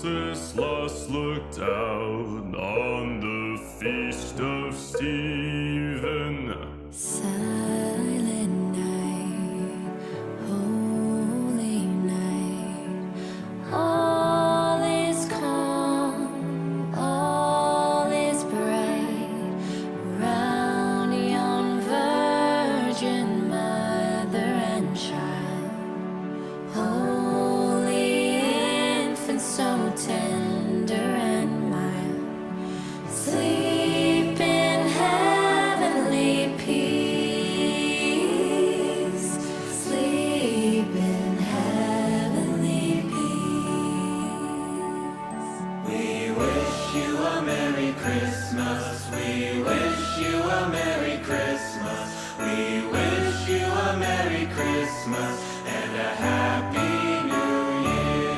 Wenceslas looked out on the feast of Stephen. Silent night, holy night, all is calm, all is bright, round yon virgin mother and child, holy infant so tender and mild, sleep in heavenly peace, sleep in heavenly peace. We wish you a Merry Christmas. We wish you a Merry Christmas. We wish you a Merry Christmas and a Happy New Year.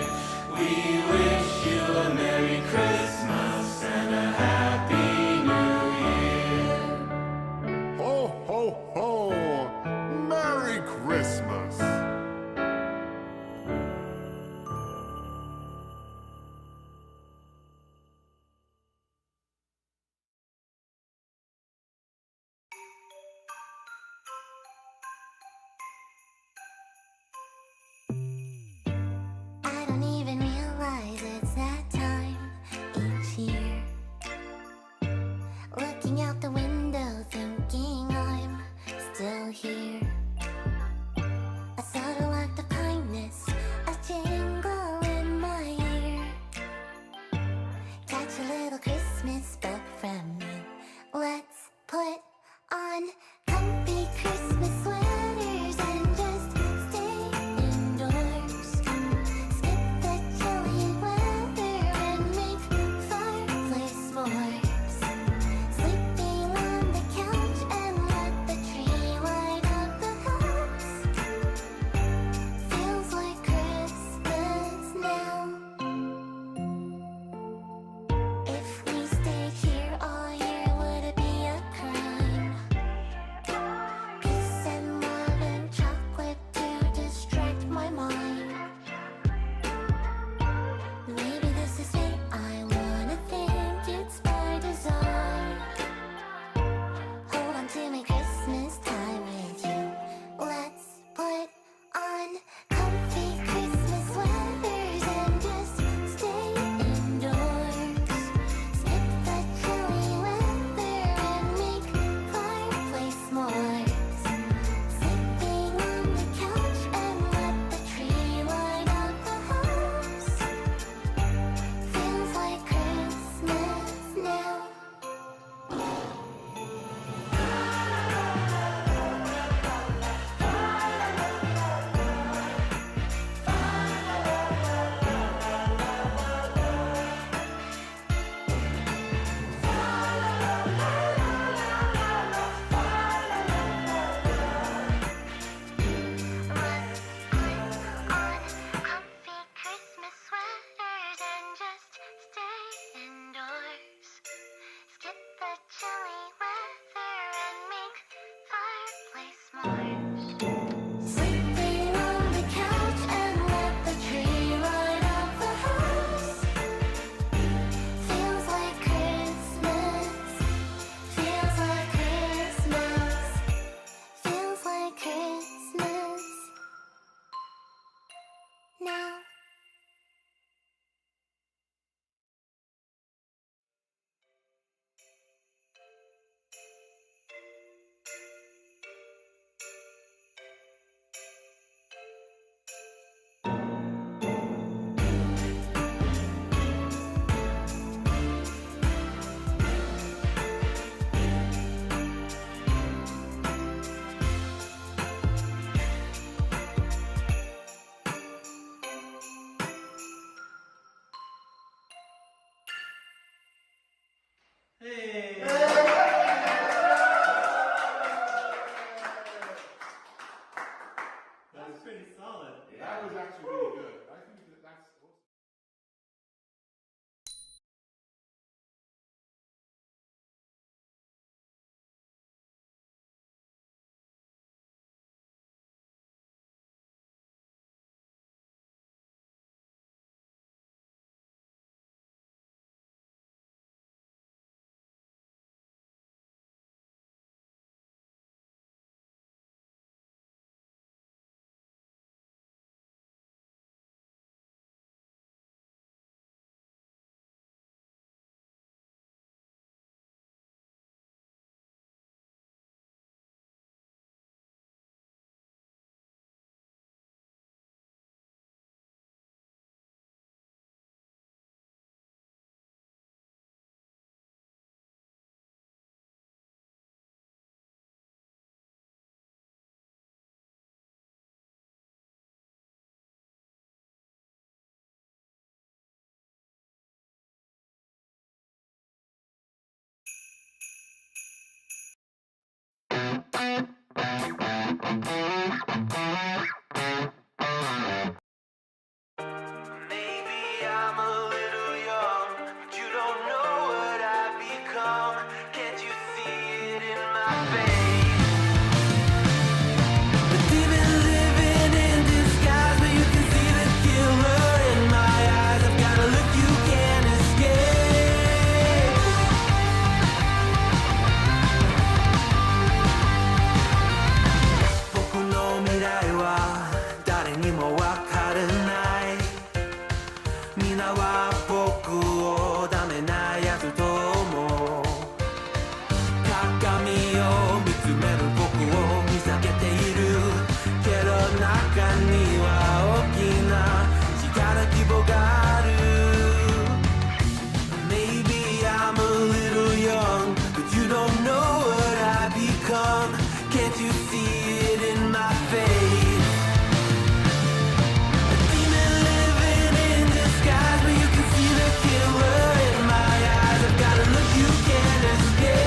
We wish you a Merry Christmas and a Happy New Year. Ho, ho, ho! Merry Christmas! I don't even realize it's that time each year. Looking out the window, thinking I'm still here. A subtle act of kindness, a jingle in my ear. Catch a little Christmas bug from me. Let's put on comfy Christmas sweaters and just stay indoors. Skip the chilly weather and make fireplace s'mores. Sleeping on the couch and let the tree light up the house. Feels like Christmas now. If we stayed here all year, would it be a crime? Peace and love and chocolate to distract my mind. Maybe this is fate, I wanna think it's by design. Hold on to my Christmas time with you. Let's put on comfy Christmas sweaters and just stay indoors. Skip the chilly weather and make fireplace s'mores. Sleeping on the couch and let the tree light up the house. Feels like Christmas now. Let's put on comfy Christmas sweaters and just stay indoors. Skip the chilly weather and make fireplace s'mores. Sleeping on the couch and let the tree light up the house. Feels like Christmas. Feels like Christmas. Feels like Christmas now. Hey! That was pretty solid. That was actually really good. I think that's は僕をダメなやつと思う鏡を見つめる僕を見避けているけど中には大きな力希望がある Maybe I'm a little young but you don't know what I've become Can't you see it in my face A demon living in disguise but you can see the killer in my eyes I've got a look you can't escape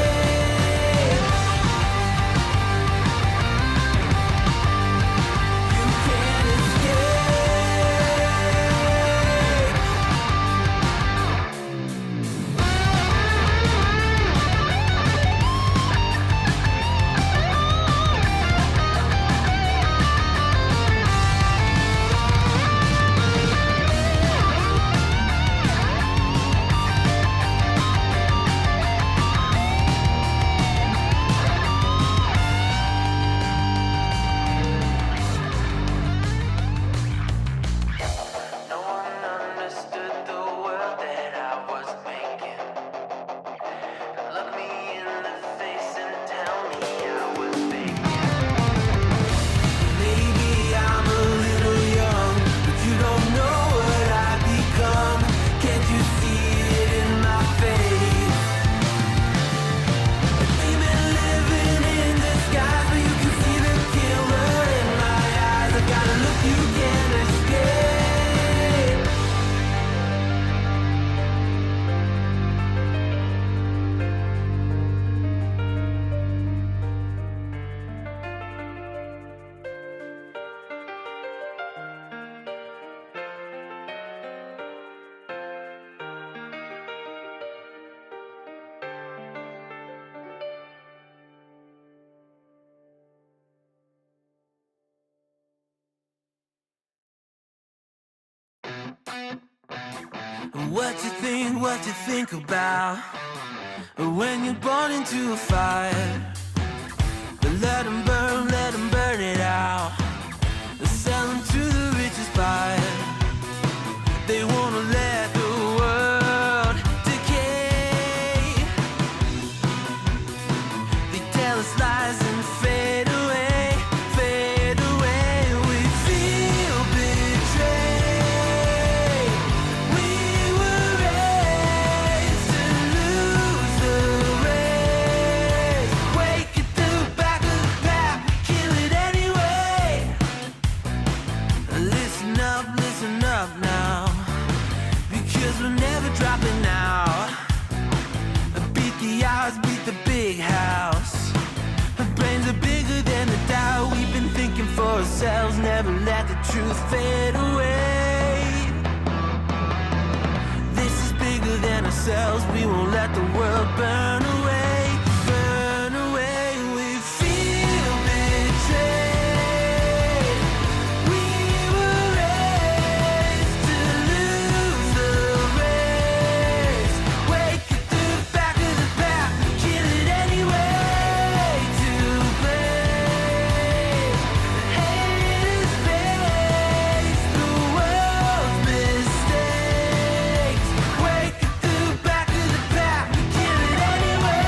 What you think about when you're born into a fire let them burn it out Sell them to the richest buyer They wanna let the world decay They tell us lies and fade away We feel betrayed We were raised to lose the race Wake at the back of the pack, kill it anyway Listen up now Because we're never dropping out Beat the odds, beat the big house Our brains are bigger than the doubt We've been thinking for ourselves Never let the truth fade away This is bigger than ourselves We won't let the world burn away We feel betrayed We were raised to lose the race Wake at the back of the pack Kill it anyway To blame Hate is face The world's mistakes Wake at the back of the pack Kill it anyway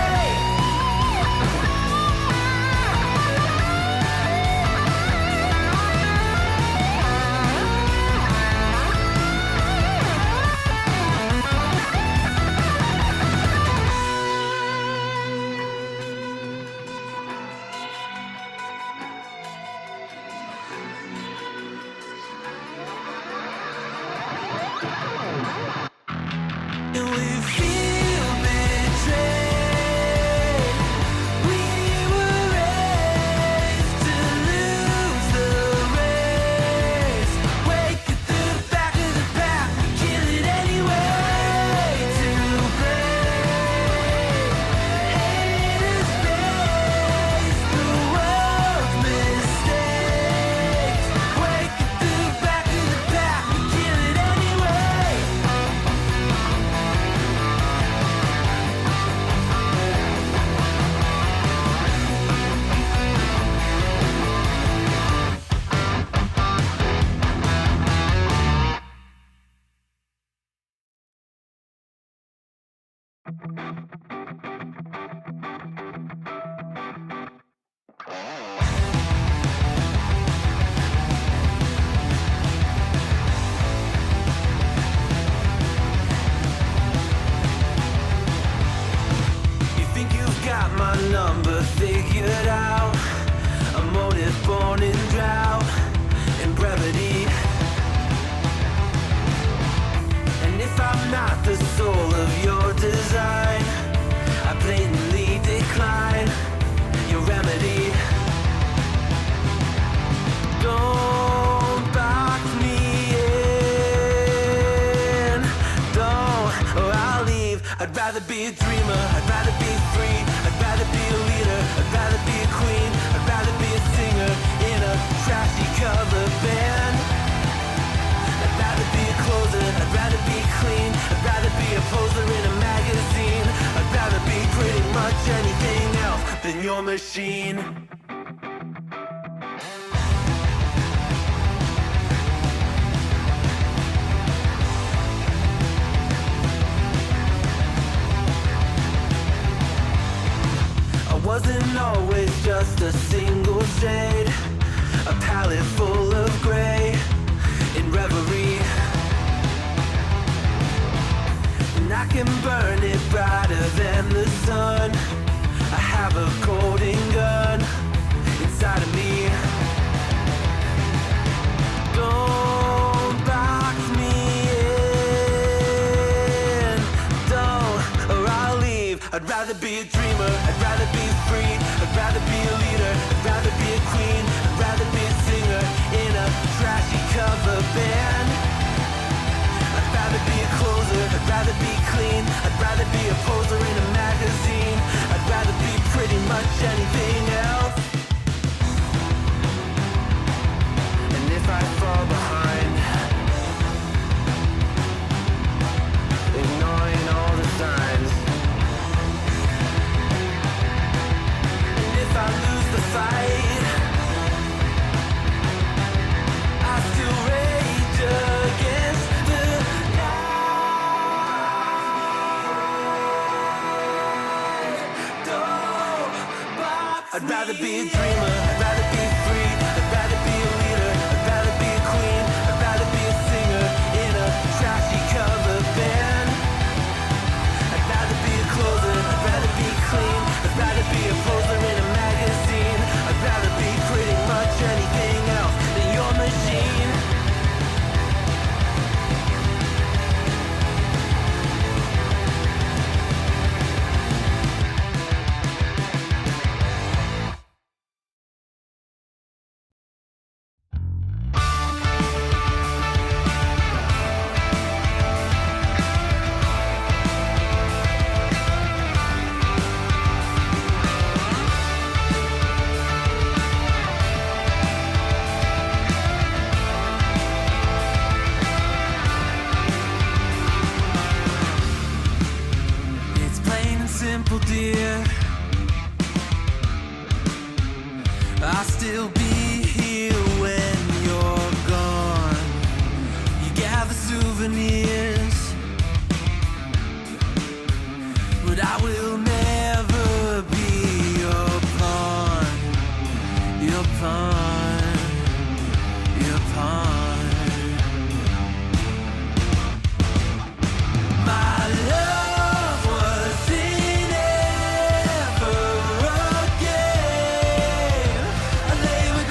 You think you've got my number figured out? A motive born in drought and brevity. And if I'm not the soul of your design, I blatantly decline your remedy. Don't box me in, don't, or I'll leave. I'd rather be a dreamer, I'd rather be free, I'd rather be a leader, I'd rather be a queen, I'd rather be a singer in a trashy cover band. I'd rather be a closer, I'd rather be clean, I'd rather be a poser in a magazine, I'd rather be pretty much anything else than your machine. I wasn't always just a single shade, a palette full of gray in reverie. And I can burn it brighter than the sun. I have a golden gun inside of me. Don't box me in, don't, or I'll leave. I'd rather be a dreamer, I'd rather be free, I'd rather be a leader, I'd rather be a queen, I'd rather be a singer in a trashy cover band. I'd rather be a closer, I'd rather be clean, I'd rather be a poser in a magazine, I'd rather be pretty much anything else. And if I fall behind, ignoring all the signs, and if I lose the fight, I still rage against the night. Don't box I'd rather be a dreamer, I'd rather be free, I'd rather be a leader, I'd rather be a queen, I'd rather be a singer in a trashy cover band. I'd rather be a closer, I'd rather be clean, I'd rather be a poser in a magazine, I'd rather be pretty much anything else than your machine. It's plain and simple, dear. I'll still be here when you're gone. You gather souvenirs, but I will never be your pawn, your pawn, your pawn. My love wasn't ever a game. I lay with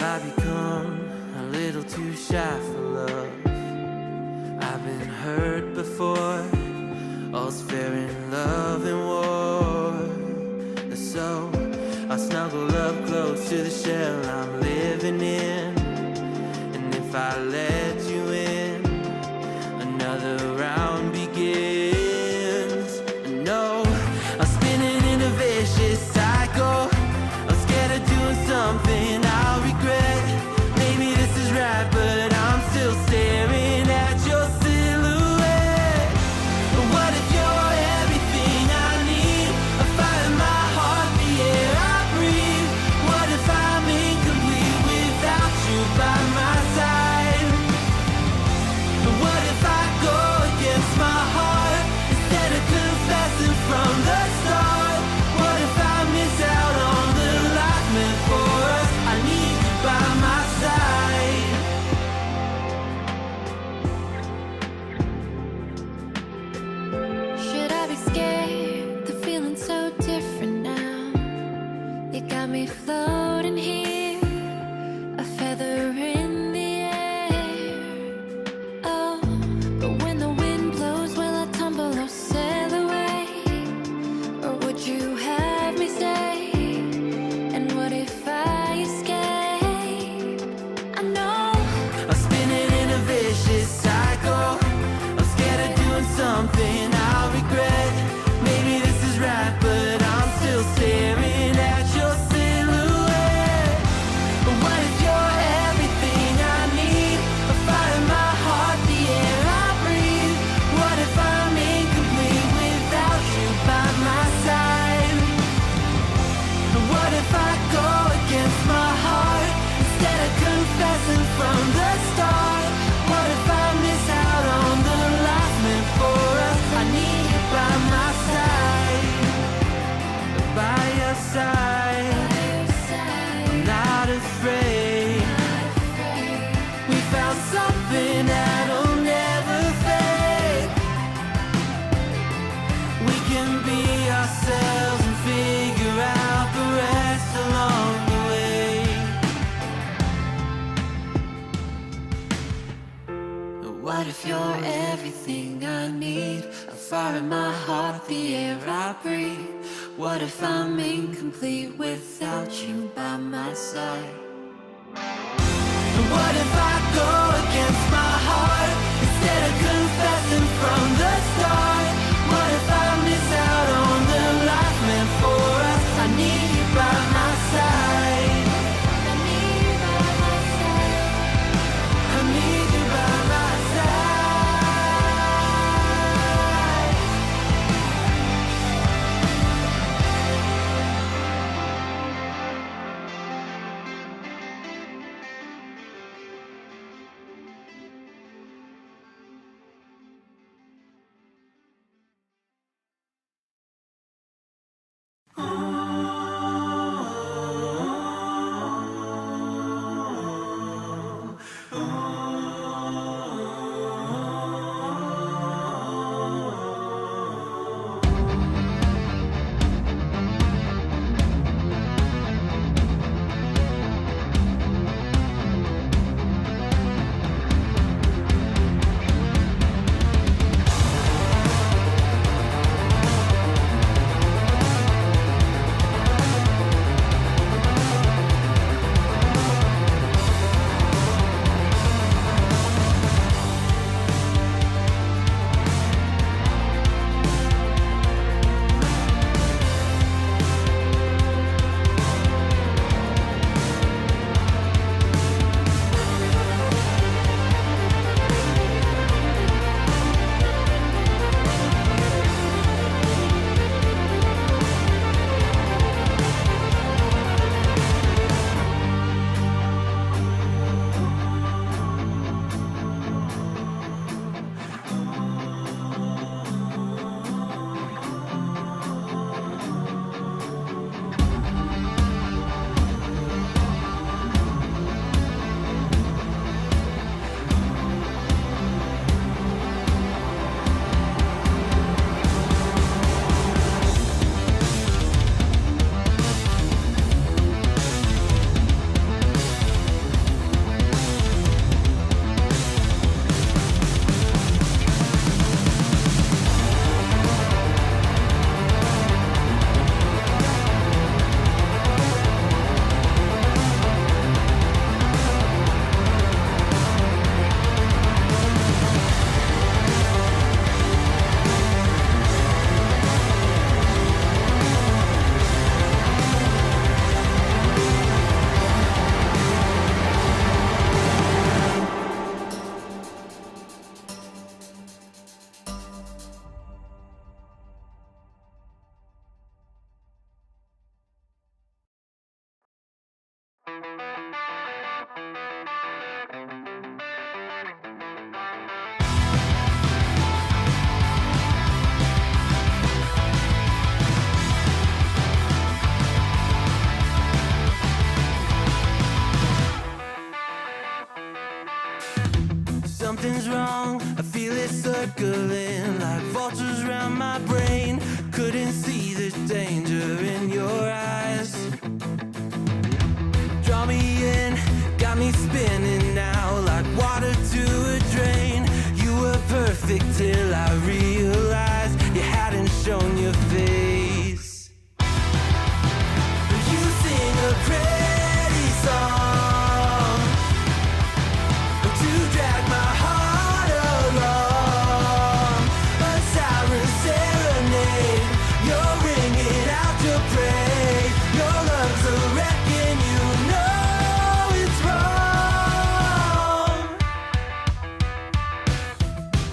Have I become a little too shy for love? I've been hurt before. All's fair in love and war. So I snuggle up close to the shell I'm living in. And if I let you in, another round begins. No, I'm spinning in a vicious cycle. I'm scared of doing something I'll regret. Maybe this is right, but I'm still staring at your silhouette. What if you're everything I need? A fire in my heart, the air I breathe. What if I'm incomplete without you by my side? What if I go against my heart instead of confessing from the start? What if I miss out on the life meant for us? I need you by my side. Should I be scared? The feeling's so different now. You got me floating here, a feather in the air. Oh, but when the wind blows, will I tumble or sail away? Or would you have me stay? And what if I escape? I know I'm spinning in a vicious cycle. I'm scared of doing something I'll regret. Maybe this is right, but I'm still staring at your silhouette. What if you're everything I need? A fire in my heart, the air I breathe. What if I'm incomplete without you by my side? What if I go against my heart instead of confessing from the start? What if I miss out on the life meant for us? I need you by my side, by your side. I'm not afraid. We found something that'll never fade. We can be ourselves and figure out the rest along the way. What if you're everything I need? A fire in my heart, the air I breathe. What if I'm incomplete without you by my side? What if I go against my heart instead of confessing from the start? What if I miss out on the life meant for us? I need you by my side. I need you by my side. I need you by my side. Something's wrong, I feel it circling like vultures around my brain. Couldn't see the danger in your eyes. Draw me in, got me spinning now like water to a drain. You were perfect till I realized you hadn't shown your face. You sing a pretty song to drag my heart along, a siren serenade. You're ringing out your praise. Your lungs are wrecking, you know it's wrong.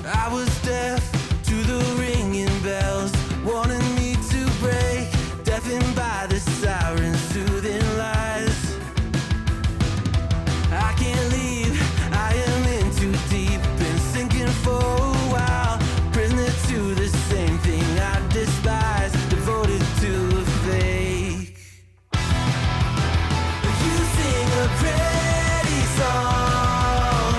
I was deaf to the ringing bells, wanting me to break, deafened by the sirens' soothing lies. I can't leave, I am in too deep, been sinking for a while, prisoner to the same thing I despise, devoted to a fake. You sing a pretty song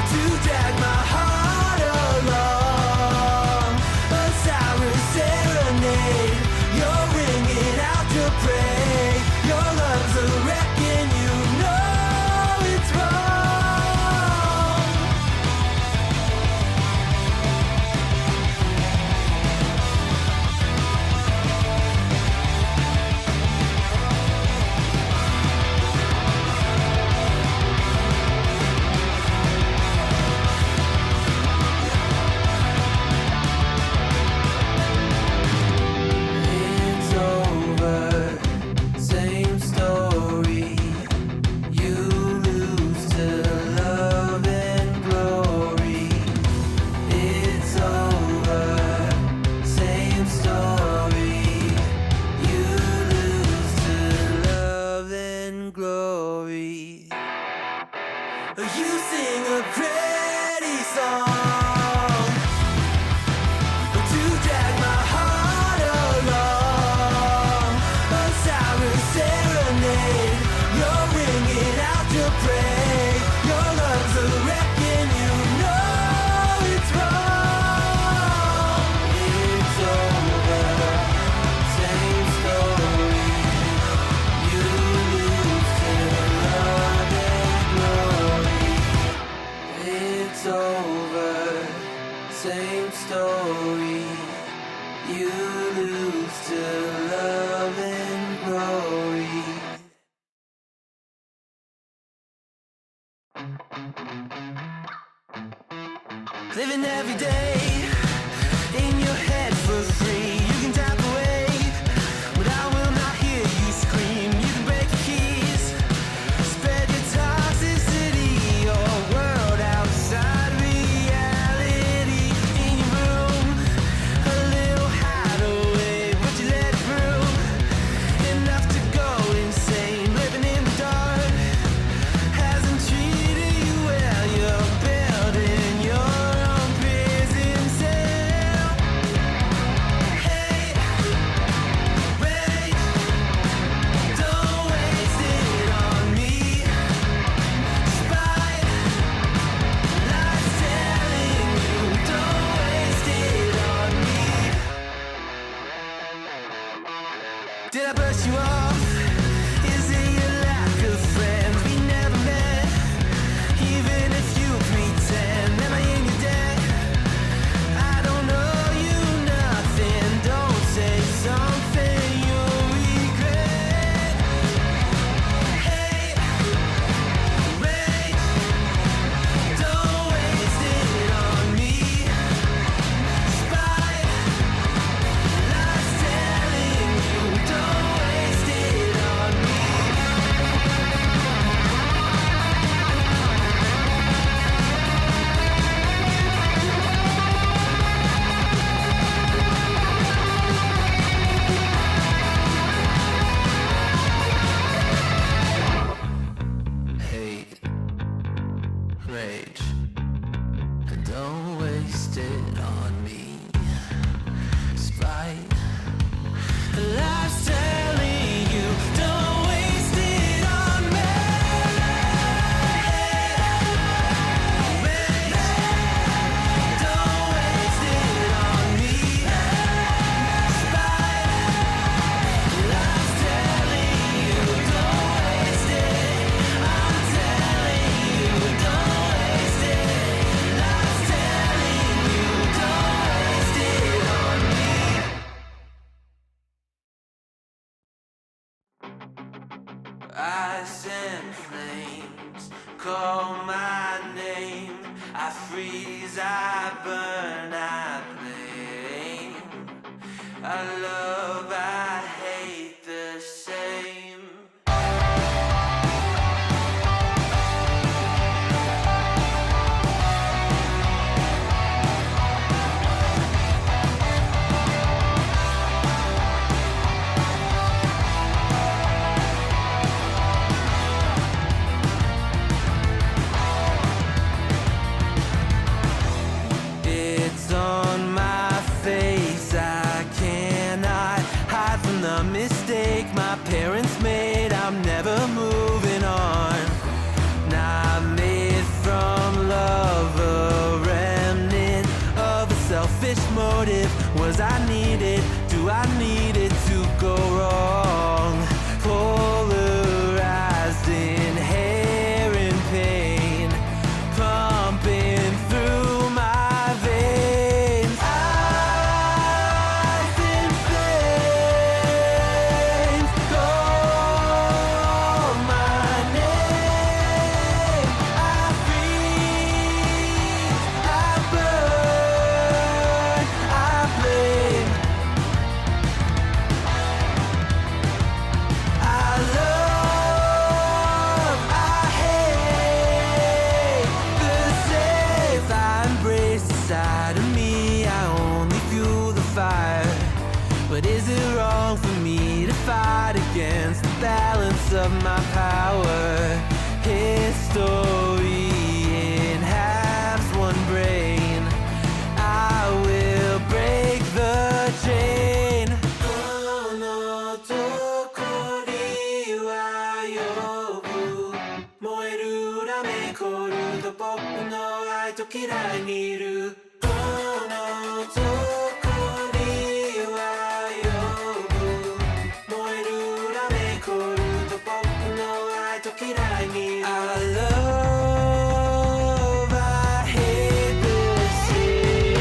to drag my heart along, a siren serenade. You're ringing out your praise. Your lungs are wrecking, you know it's wrong. It's over, same story. You lose to love and glory. It's over, same story. You lose to love and glory. You sing a pretty song to drag my heart along, a siren serenade. You're ringing out your praise. Your lungs are wrecking, you know it's wrong. It's over, same story. You lose to love and glory. It's over, same story. You lose to love and glory. Living every day in your head for free. You can tap away, but I will not hear you scream. You can break the keys, spread your toxicity, your world outside reality. In your room, a little hideaway, but you let it through. Enough to go insane, living in the dark hasn't treated you well. You're building your own prison cell. Hey, wait, don't waste it on me. Spite, life's telling you, don't waste it on me. Did I brush you off? Is it your lack of friends? We never met, even if you pretend. Am I in your debt? I don't owe you nothing. Don't say something you'll regret. Hey, wait, don't waste it on me. Spite, life's telling you, don't waste Ice and flames call my name. I freeze, I burn, I blame. I love, I hate the same. It's on my face, I cannot hide from the mistake my parents made. I'm never moving on. Not made from love, a remnant of a selfish motive. Was I needed? Do I need it to go wrong? Polarized, inherent pain pumping through my veins. Ice and flames call my name. I freeze, I burn, I blame. I love, I hate the same. If I embrace the side of me, I only fuel the fire. But is it wrong for me to fight against the balance of my power? History in halves, one brain. I will break the chain. Oh no, tokori wa yobu. Moeru rame koru to boku no ai to kirai ni iru. Oh no, tokori wa yobu. Moeru rame koru to boku no ai to kirai ni iru. I love, I hate the same.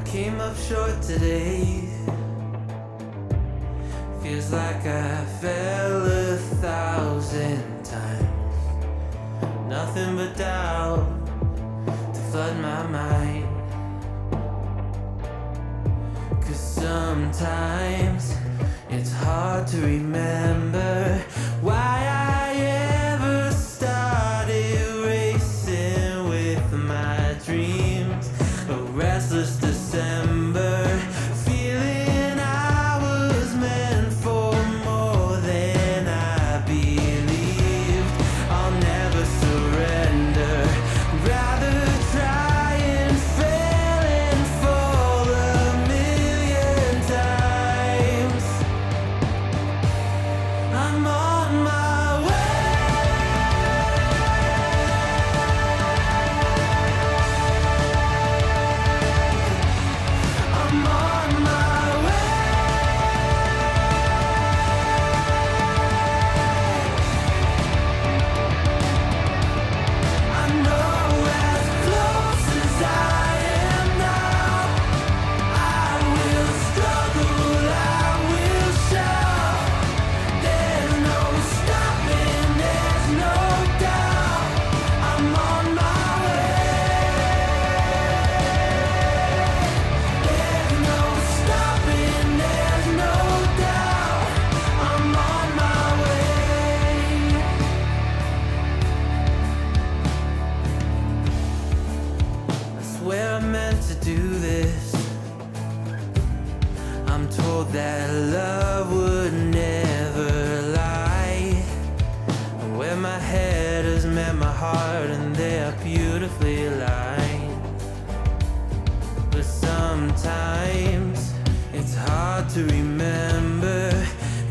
Came up short today. Feels like I fell 1,000 times. Nothing but doubt to flood my mind. 'Cause sometimes it's hard to remember why I ever started racing with my dreams. A restless December, feeling I was meant for more than I believed. I'll never surrender, rather try and fail and fall 1,000,000 times. I'm all I'm told that love would never lie. Where my head has met my heart and they are beautifully aligned. But sometimes it's hard to remember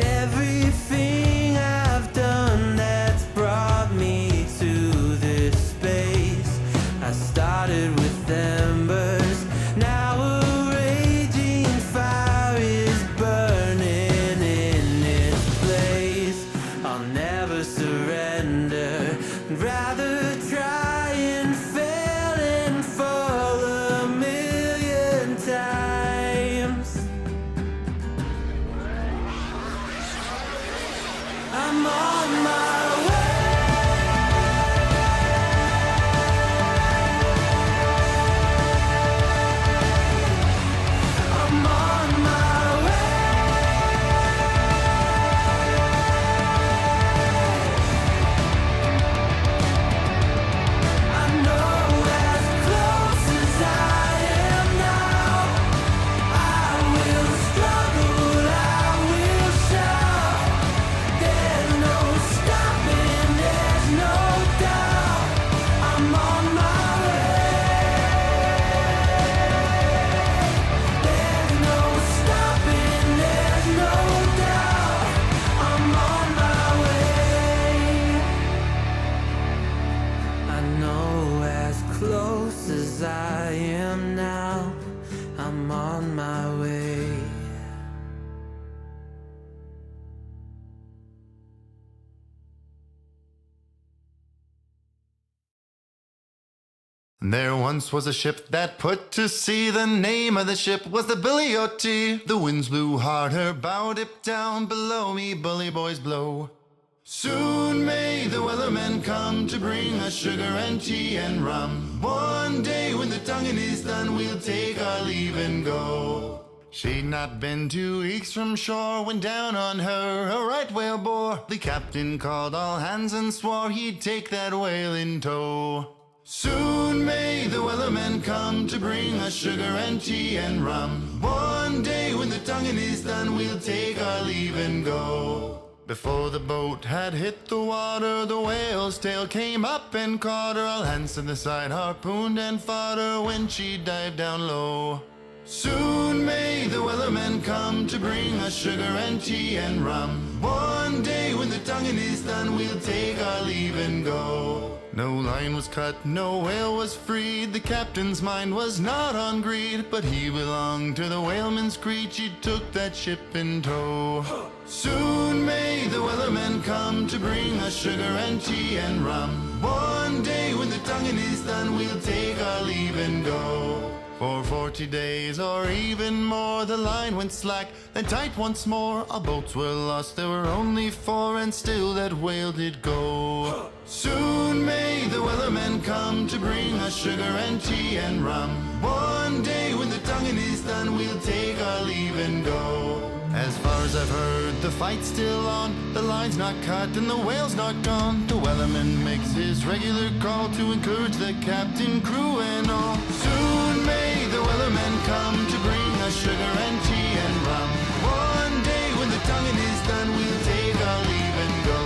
everything I've done that's brought me to this space. I started with embers, now a raging fire is burning in this place. I'll never surrender, rather try and fail and fall a million times. I'm on my way. I'm on my way. I know as close as I am now, I will struggle, I will shout. There's no stopping, there's no doubt. I'm on my way. There's no stopping, there's no doubt. I'm on my way. I know as close as I am now, I'm on my way. There once was a ship that put to sea. The name of the ship was the Billy O.T. The winds blew hard, her bow dipped down. Below me, bully boys blow. Soon may the wellerman come to bring us sugar and tea and rum. One day when the tonguing is done, we'll take our leave and go. She'd not been 2 weeks from shore when down on her a right whale bore. The captain called all hands and swore he'd take that whale in tow. Soon may the wellerman come to bring us sugar and tea and rum. One day when the tonguing is done, we'll take our leave and go. Before the boat had hit the water, the whale's tail came up and caught her. All hands to the side harpooned and fought her when she dived down low. Soon may the wellerman come to bring us sugar and tea and rum. One day when the tonguing is done, we'll take our leave and go. No line was cut, no whale was freed. The captain's mind was not on greed, but he belonged to the whaleman's creed. She took that ship in tow. Soon may the wellerman come to bring us sugar and tea and rum. One day when the tonguing is done, we'll take our leave and go. For 40 days or even more, the line went slack, then tight once more. Our boats were lost, there were only 4, and still that whale did go. Soon may the wellerman come to bring us sugar and tea and rum. One day when the tonguing is done, we'll take our leave and go. As far as I've heard, the fight's still on. The line's not cut and the whale's not gone. The wellerman makes his regular call to encourage the captain, crew and all. Soon may the wellerman come to bring us sugar and tea and rum. One day when the tonguing is done, we'll take our leave and go.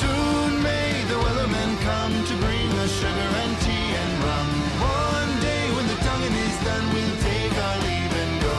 Soon may the wellerman come to bring us sugar and tea and rum. One day when the tonguing is done, we'll take our leave and go.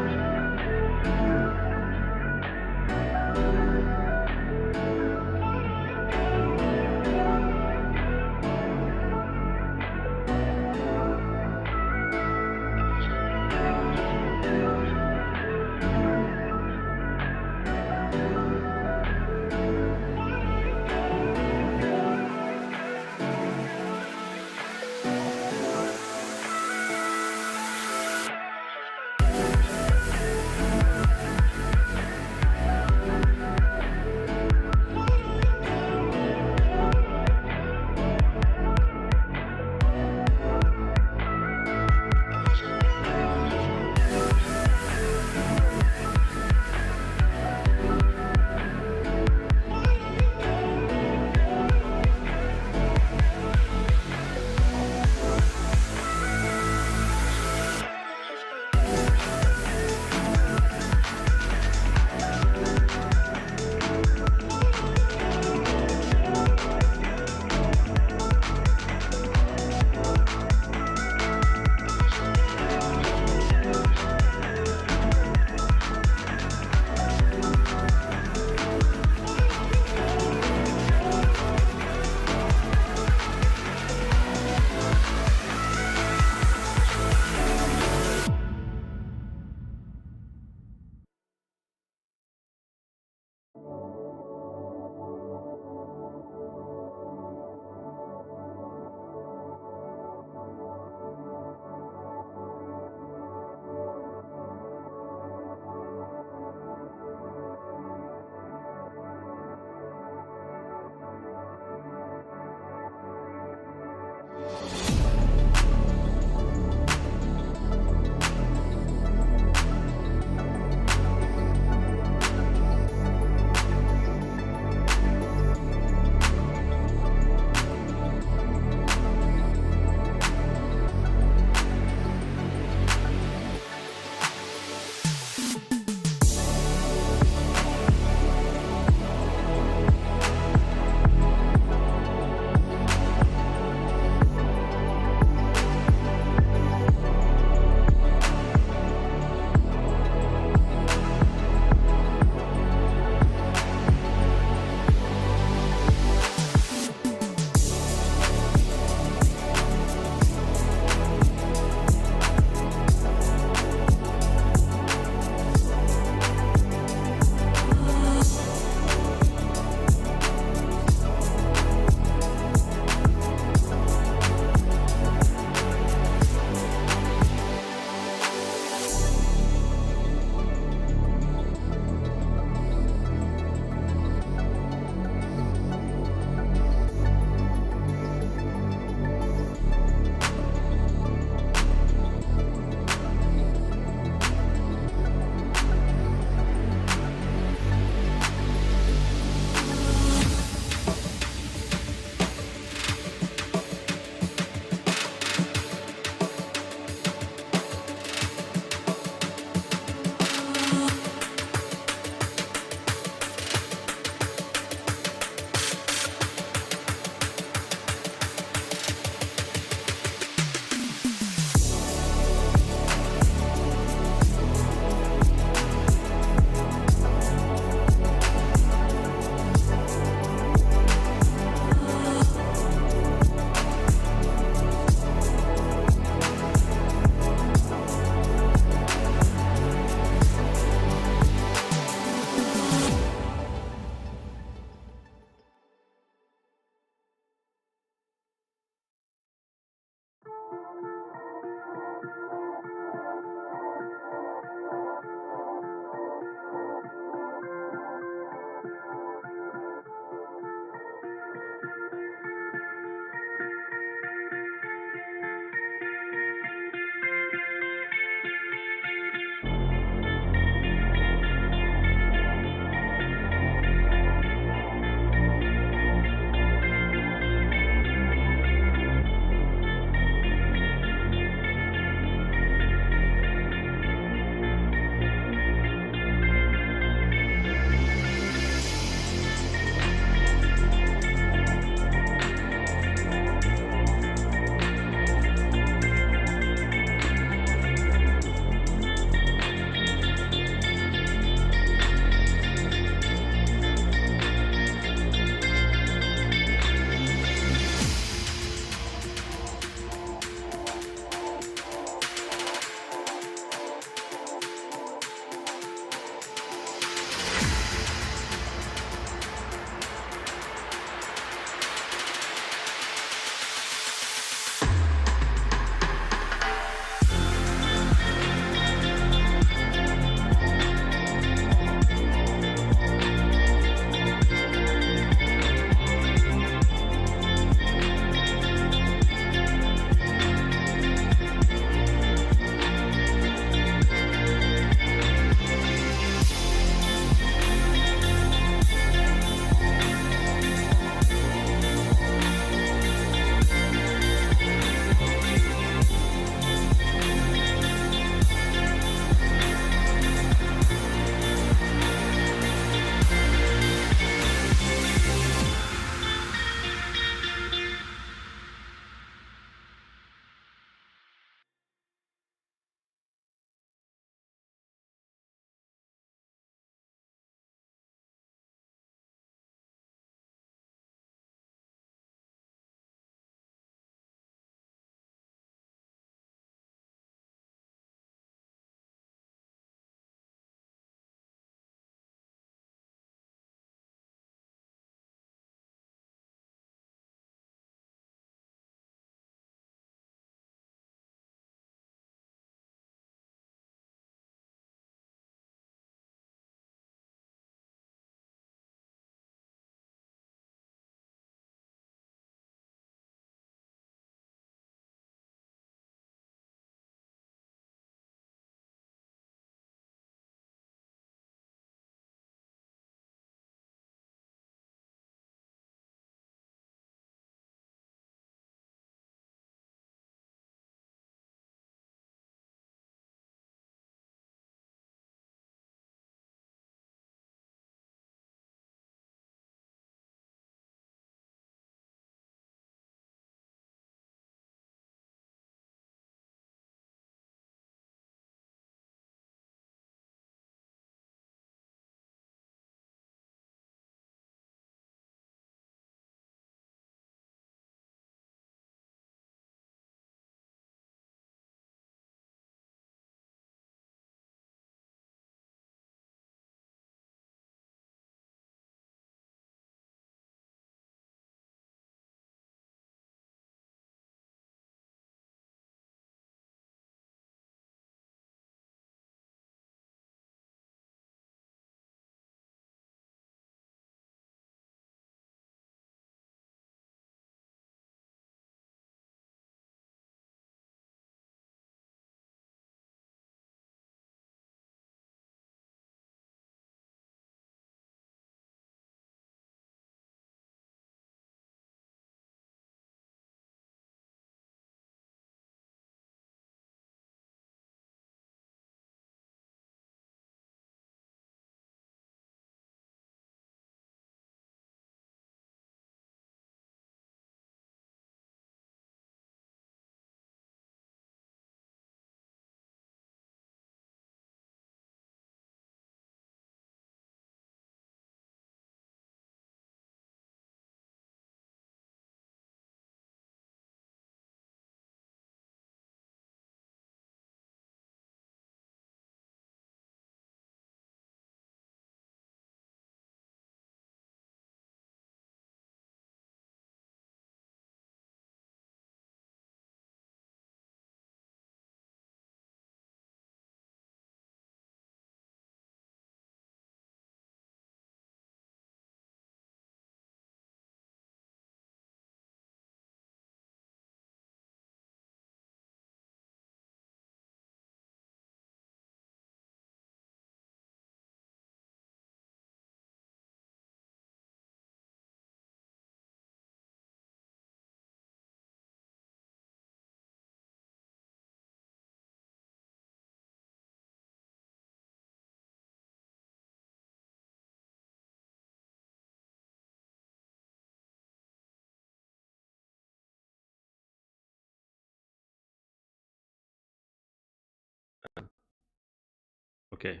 Okay,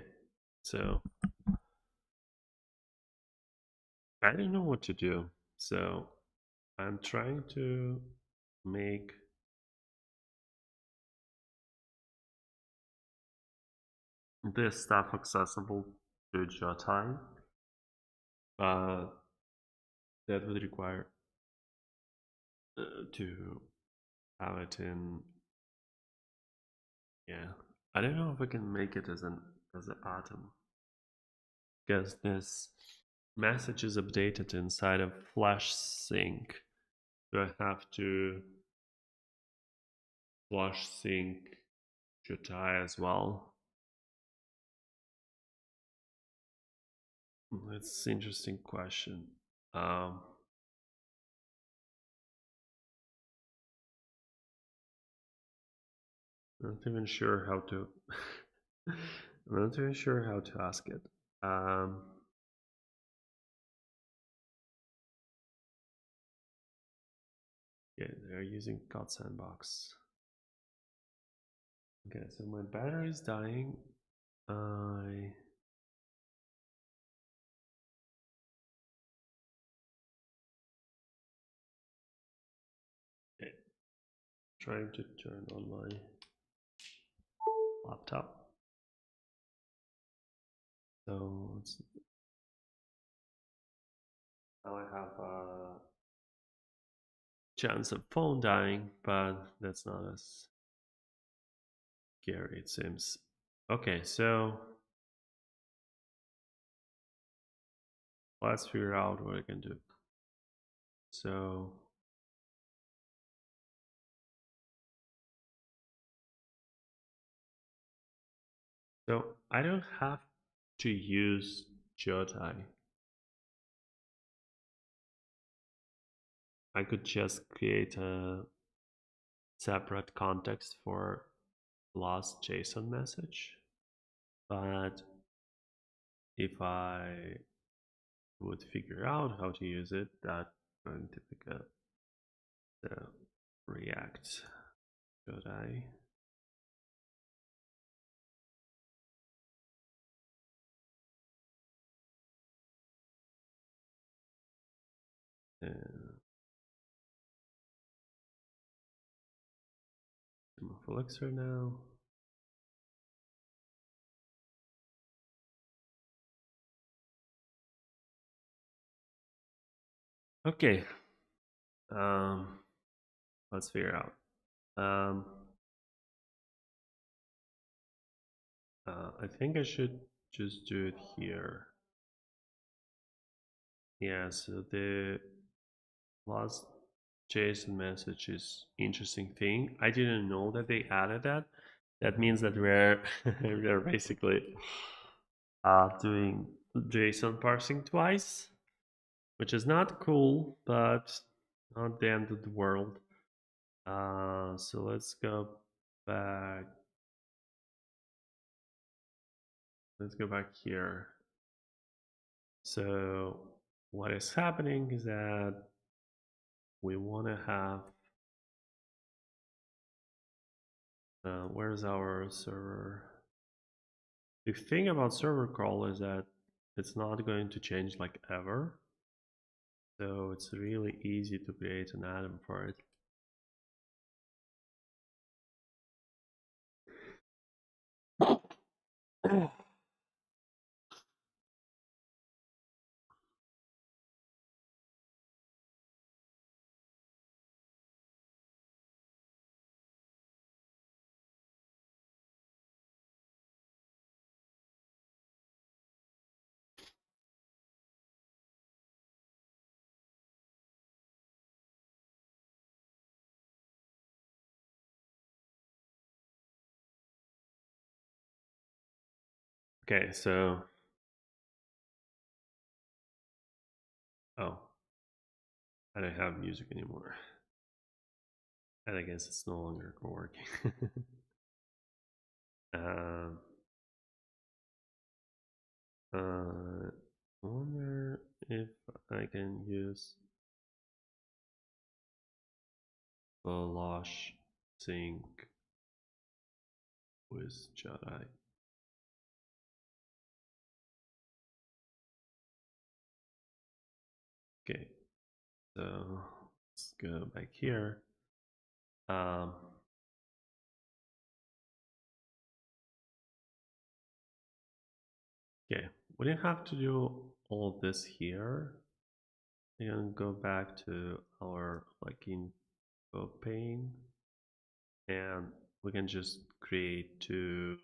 so I don't know what to do. So I'm trying to make this stuff accessible to Jotai. That would require to have it in. Yeah, I don't know if I can make it as an atom, because this message is updated inside of Flash Sync. Do I have to Flash Sync Jotai as well? That's an interesting question. I'm not even sure how to. I'm not even sure how to ask it. Yeah, they're using Code Sandbox. Okay, so my battery is dying. I okay. Trying to turn on my laptop. So now I have a chance of phone dying, but that's not as scary, it seems. Okay, so let's figure out what I can do. So I don't have to use Jotai. I could just create a separate context for last JSON message. But if I would figure out how to use it, that's going to pick up the React. Should I? I'm off Elixir now. Okay. Let's figure out. I think I should just do it here. Yeah, so the last JSON message is interesting thing. I didn't know that they added that. That means that we're we're basically doing JSON parsing twice, which is not cool, but not the end of the world. So let's go back. Let's go back here. So what is happening is that we want to have where's our server? The thing about server call is that it's not going to change like ever. So it's really easy to create an atom for it. Okay, so oh, I don't have music anymore. And I guess it's no longer working. um, I wonder if I can use Flash Sync with Jedi. Okay, so let's go back here. Okay, we didn't have to do all of this here. We can go back to our info pane, and we can just create two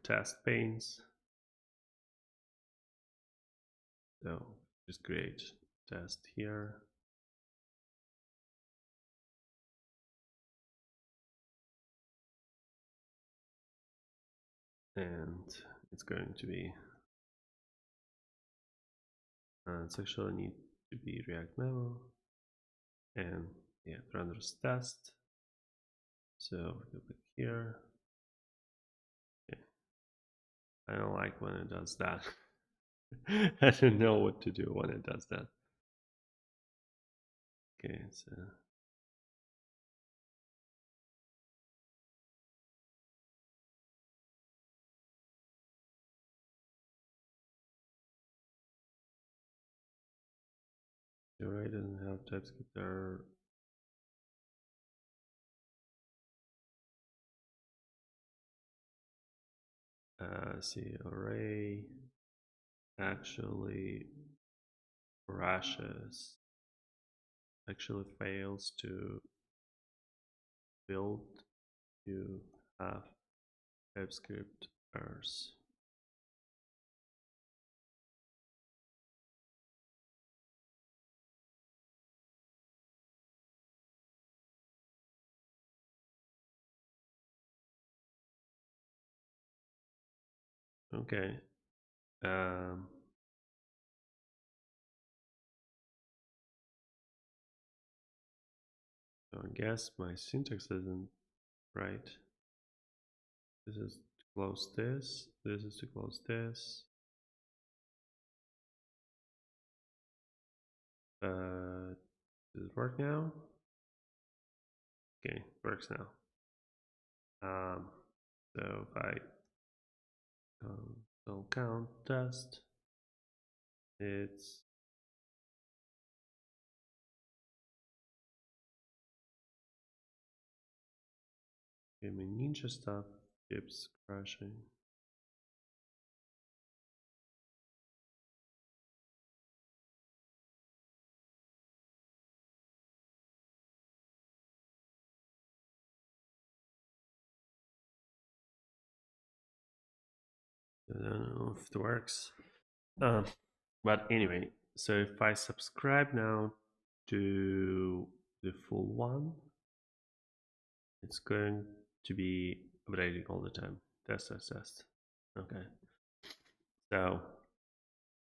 test panes. So just create test here. And it's going to be it's actually need to be React memo, and yeah, renders test. So we go back here. Okay. I don't like when it does that. I don't know what to do when it does that. Okay, so the array doesn't have TypeScript there. See, array actually crashes, actually fails to build. You have TypeScript errors. Okay. So I guess my syntax isn't right. This is to close this. This is to close this. Does it work now? Okay, works now. So if I don't count test, it's my ninja stuff keeps crashing. I don't know if it works. But anyway, so if I subscribe now to the full one, it's going to be updating all the time. Test, test, test. Okay. So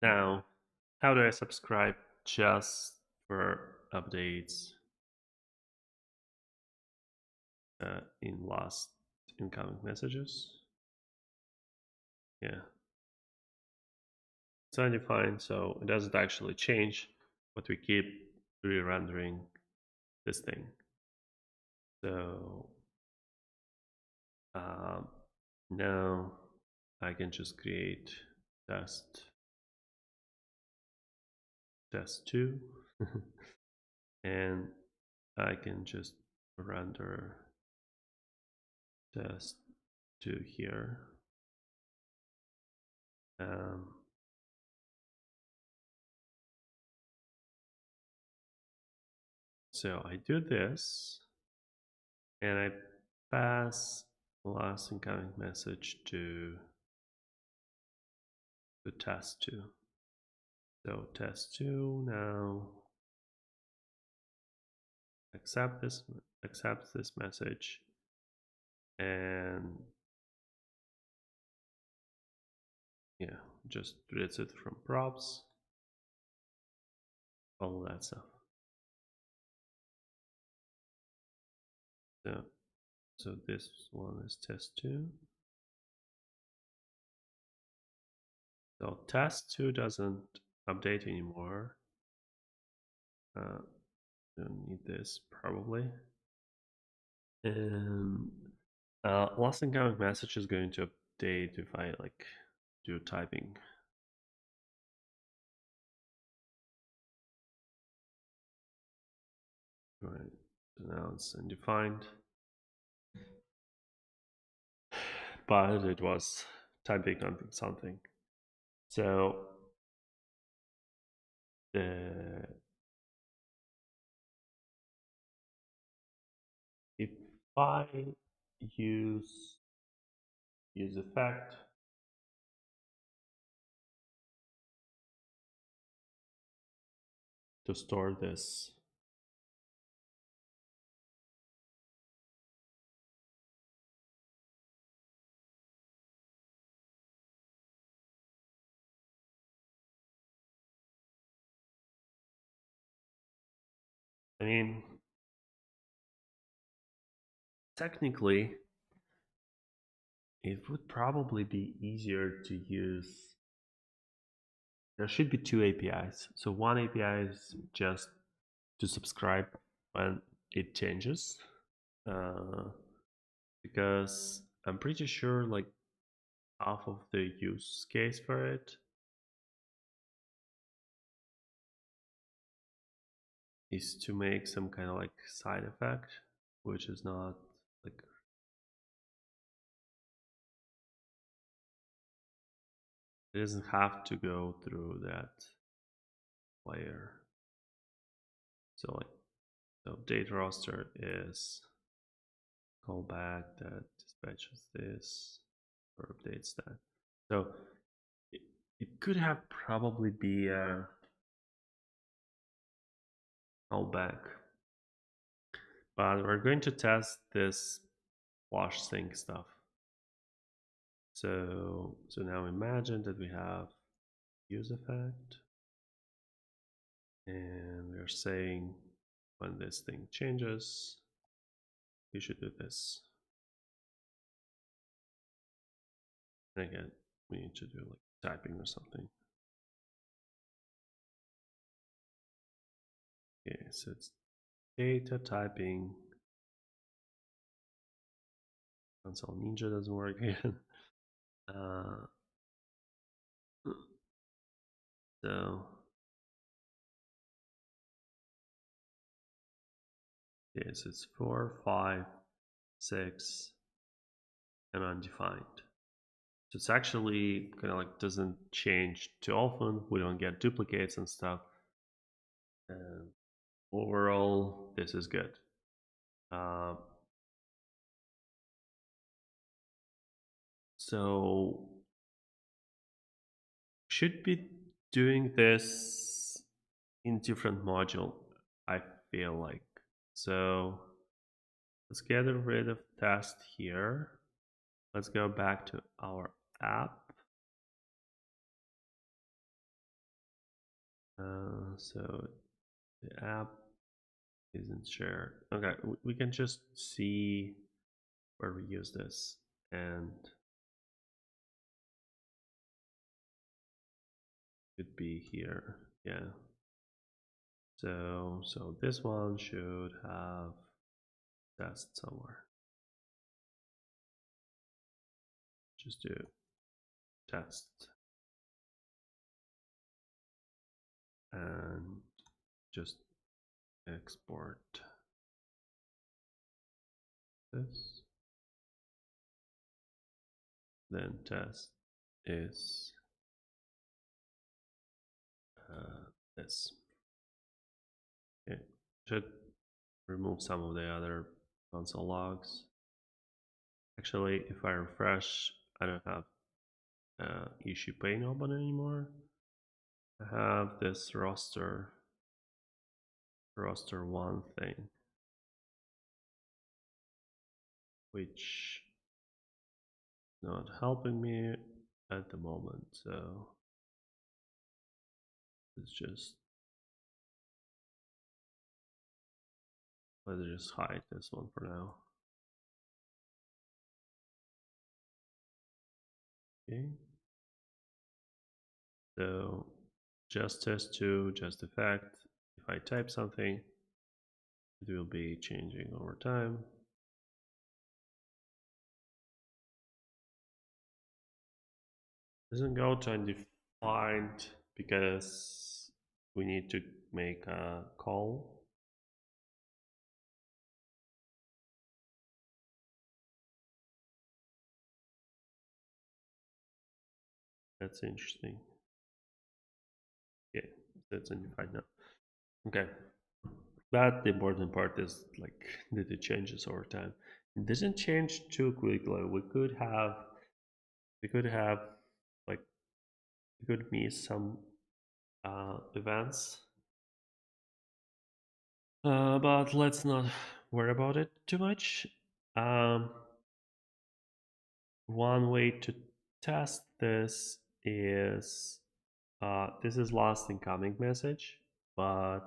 now, how do I subscribe just for updates in last incoming messages? Yeah. It's undefined, so it doesn't actually change, but we keep re-rendering this thing. So now I can just create test2 and I can just render test2 here. So I do this and I pass the last incoming message to test2. So test2 now accepts this message, and yeah, just reads it from props, all that stuff. So this one is test2. So test2 doesn't update anymore. don't need this probably. And last incoming message is going to update if I like do typing. Right, so now it's undefined, but it was typing on something. So if I use effect to store this, I mean, technically, it would probably be easier to use. There should be two APIs. So one API is just to subscribe when it changes, because I'm pretty sure like half of the use case for it is to make some kind of like side effect, which is not like it doesn't have to go through that layer. So like the update roster is callback that dispatches this or updates that. So it could have probably be a callback, but we're going to test this wash sync stuff. So now imagine that we have use effect, and we're saying when this thing changes, you should do this. And again, we need to do like typing or something. Okay, so it's data typing. Console Ninja doesn't work again. So yes, it's 4, 5, 6, and undefined. So it's actually kind of like doesn't change too often. We don't get duplicates and stuff. And overall, this is good. So should be doing this in different module, I feel like. So let's get rid of test here. Let's go back to our app. So the app isn't shared. Okay, we can just see where we use this, and could be here. Yeah. So this one should have test somewhere. Just do test and just export this. Then test is this. Okay. Should remove some of the other console logs. Actually, if I refresh, I don't have issue pane open anymore. I have this roster one thing, which is not helping me at the moment. So let's just hide this one for now. Okay. So just test2, just effect. If I type something, It will be changing over time. Doesn't go to undefined because we need to make a call. That's interesting. Yeah, that's undefined now. Okay. But the important part is like that it changes over time. It doesn't change too quickly. We could have like we could miss some events, but let's not worry about it too much. Um, One way to test this is last incoming message, but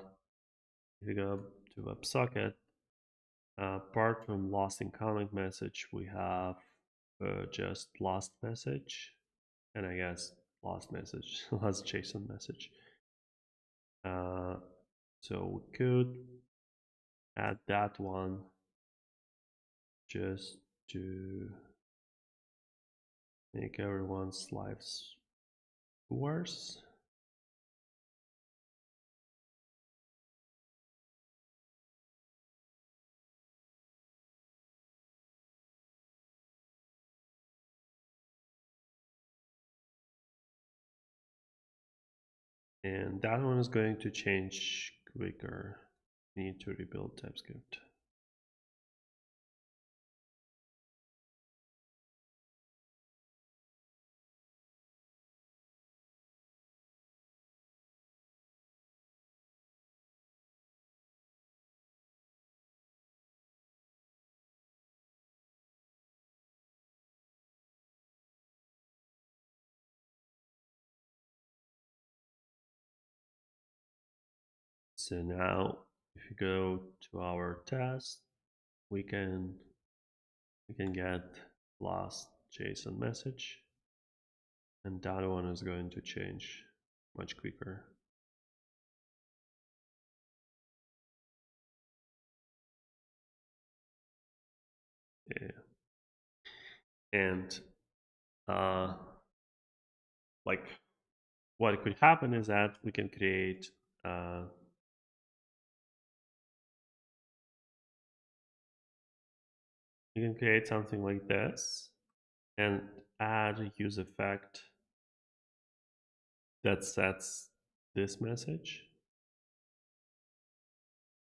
if you go to WebSocket, apart from last incoming message, we have just last message, and I guess last message, last JSON message. So we could add that one just to make everyone's lives worse. And that one is going to change quicker. Need to rebuild TypeScript. So now if you go to our test, we can get last JSON message, and that one is going to change much quicker. Yeah. And like what could happen is that we can create something like this and add a use effect that sets this message.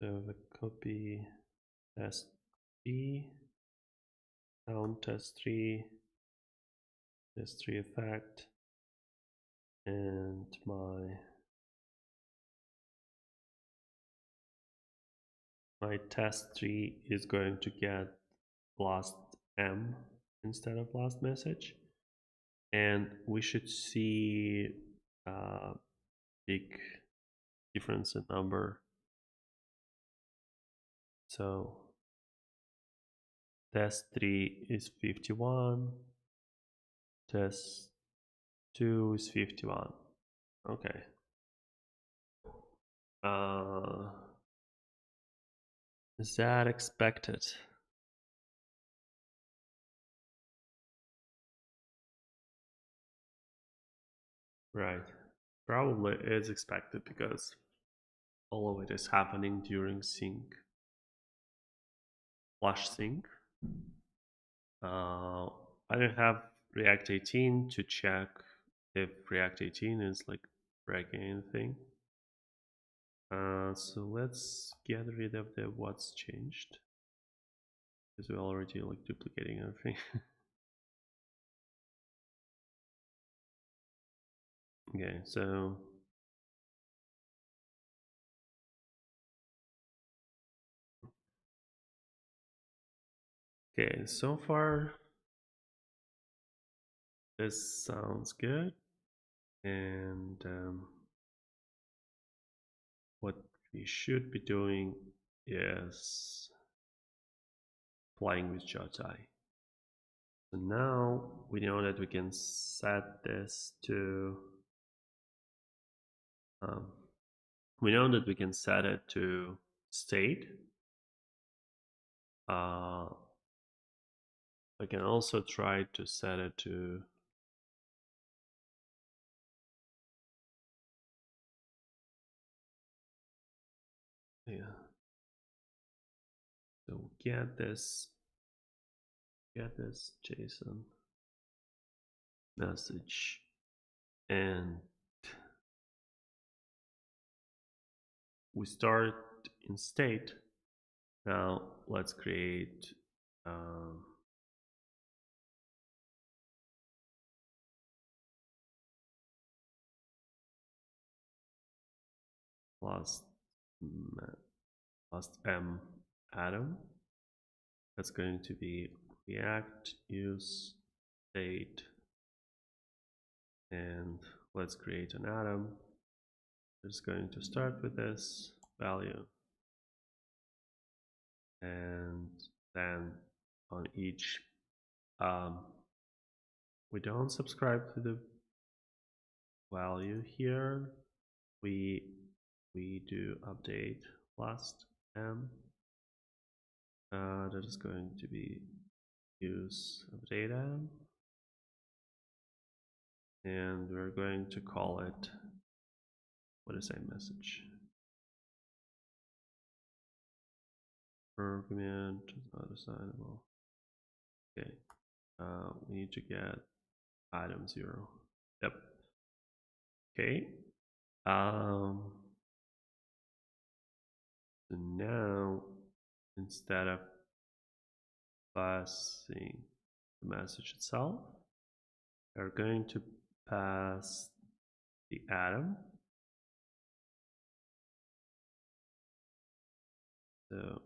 So the copy test B, count test3 effect, and my test3 is going to get last M instead of last message, and we should see a big difference in number. So test3 is 51, test2 is 51. Okay. Is that expected? Right. Probably is expected because all of it is happening during sync, flash sync. I don't have React 18 to check if React 18 is like breaking anything. So let's get rid of the what's changed because we're already like duplicating everything. Okay, so okay, so far this sounds good, and what we should be doing is playing with Jotai. So now we know that we can set this to we know that we can set it to state, I can also try to set it to so get this JSON message, and we start in state. Now let's create plus m atom. That's going to be react use state, and let's create an atom. It's going to start with this value, and then on each we don't subscribe to the value here. We do update last m. That is going to be use update m, and we're going to call it what is a message. Argument is not assignable. Okay, we need to get item 0. Yep. Okay. So now instead of passing the message itself, we're going to pass the atom. So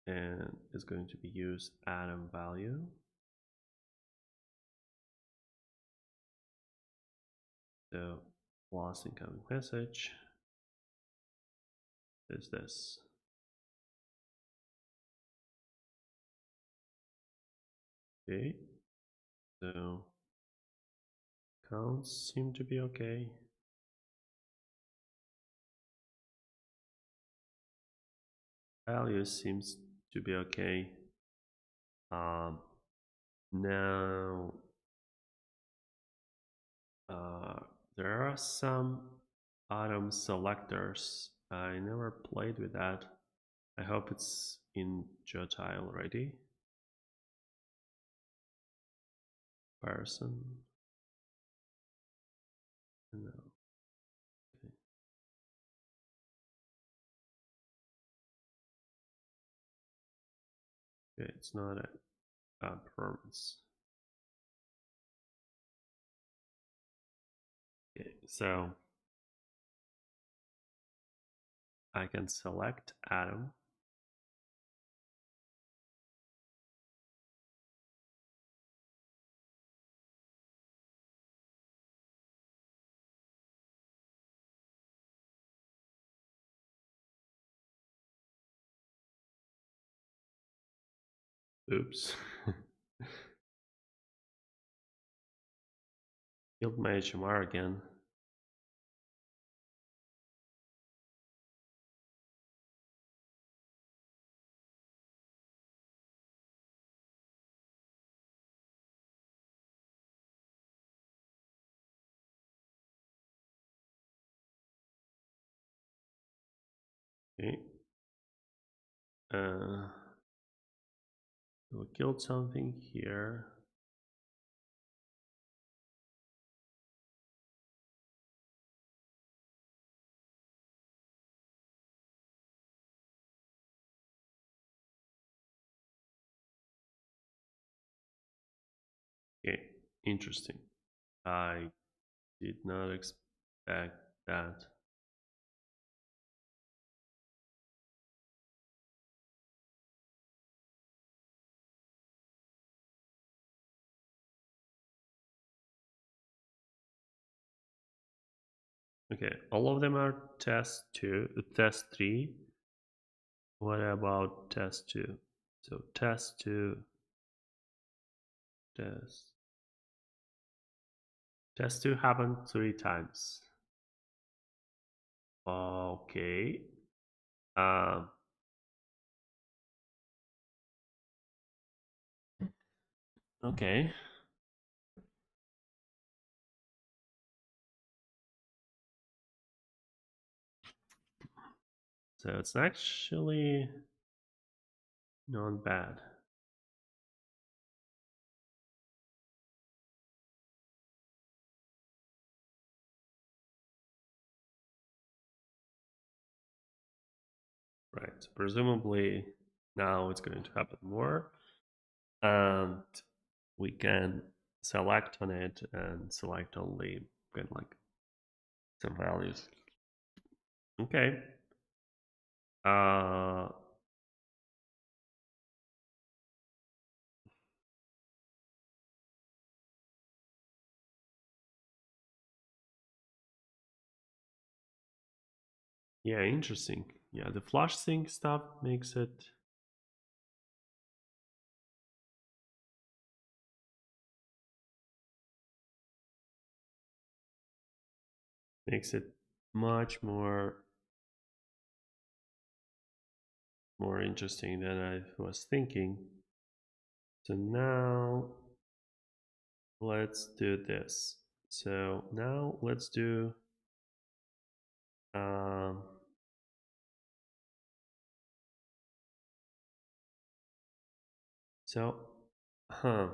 and it's going to be use atom value. So last incoming message is this. Okay, so counts seem to be okay. Values seems to be okay. Now there are some atom selectors. I never played with that. I hope it's in Jotile already. Person. No. Okay. Okay, it's not a performance. Okay, so I can select atom. Oops. Killed my HMR again. Okay. We killed something here. Okay, interesting. I did not expect that. Okay, all of them are test 2, test 3. What about test 2? So test 2, test 2 happened 3 times. Okay. Um, okay. So it's actually not bad. Right. So presumably now it's going to happen more. And we can select on it and select only kind of like some values. Okay. Uh, yeah, interesting. Yeah, the flash sync stuff makes it much more interesting than I was thinking. So now let's do this. So now let's do um, so huh.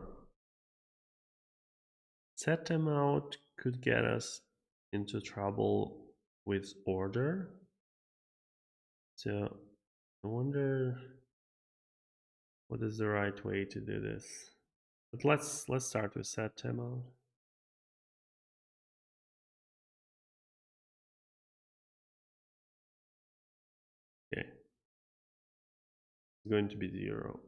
Set them out could get us into trouble with order. So I wonder what is the right way to do this. But let's start with set timeout. Okay, it's going to be 0.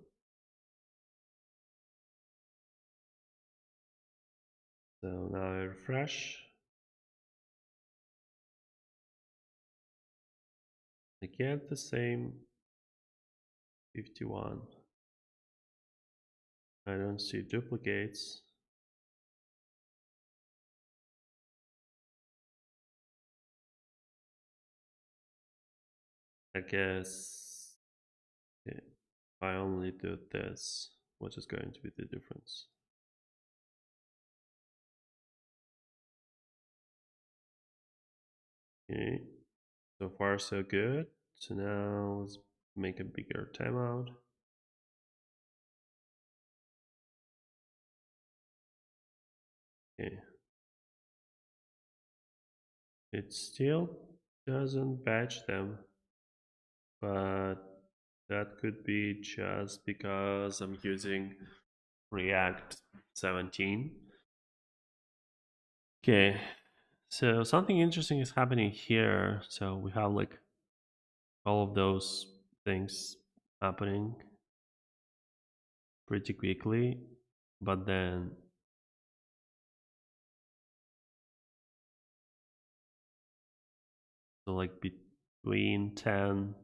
So now I refresh. I get the same 51. I don't see duplicates. I guess if I only do this, what is going to be the difference? Okay, so far so good. So now let's make a bigger timeout. Okay. It still doesn't batch them, but that could be just because I'm using React 17. Okay, so something interesting is happening here. So we have like all of those things happening pretty quickly, but then so like between 10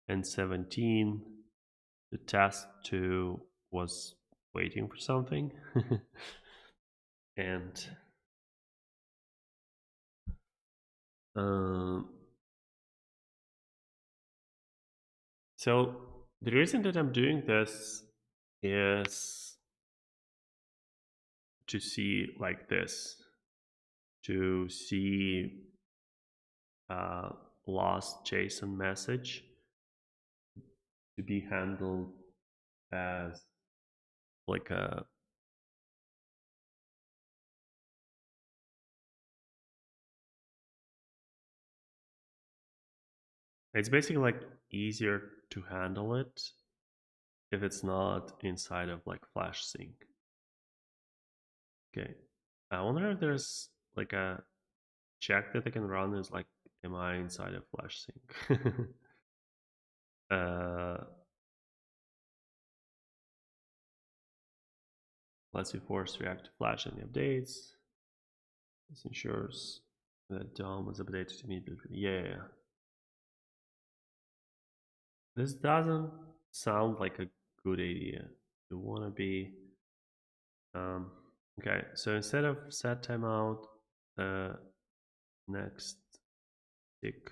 and 17, the task 2 was waiting for something. And um, so the reason that I'm doing this is to see like this, to see uh, lost JSON message to be handled as like a it's basically like easier to handle it if it's not inside of like flash sync. Okay, I wonder if there's like a check that I can run is like, am I inside of flash sync? uh, lets you force React to flash any updates. This ensures that DOM is updated immediately. Yeah. This doesn't sound like a good idea. You want to be okay. So instead of set timeout, next tick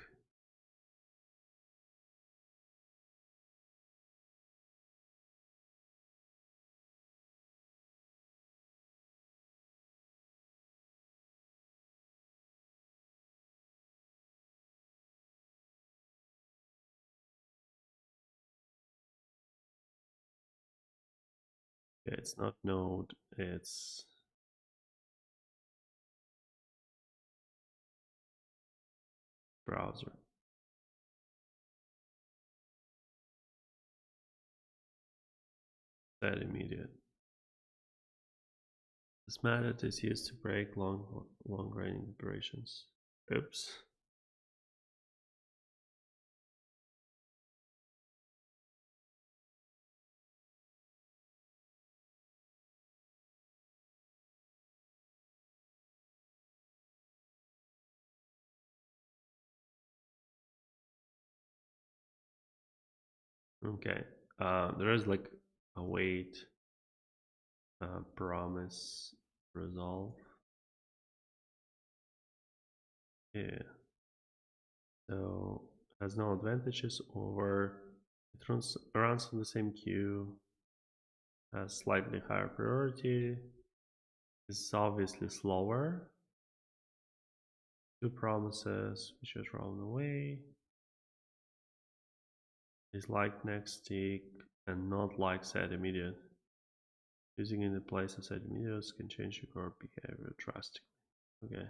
Yeah, it's not Node, it's browser. Set immediate. This method is used to break long-running operations. Oops. Okay. There is like await, promise, resolve. Yeah. So has no advantages over. It runs on the same queue, has slightly higher priority, is obviously slower. Two promises, which is thrown away. Is like next tick and not like set immediate. Using in the place of set immediate can change your behavior drastically. Okay.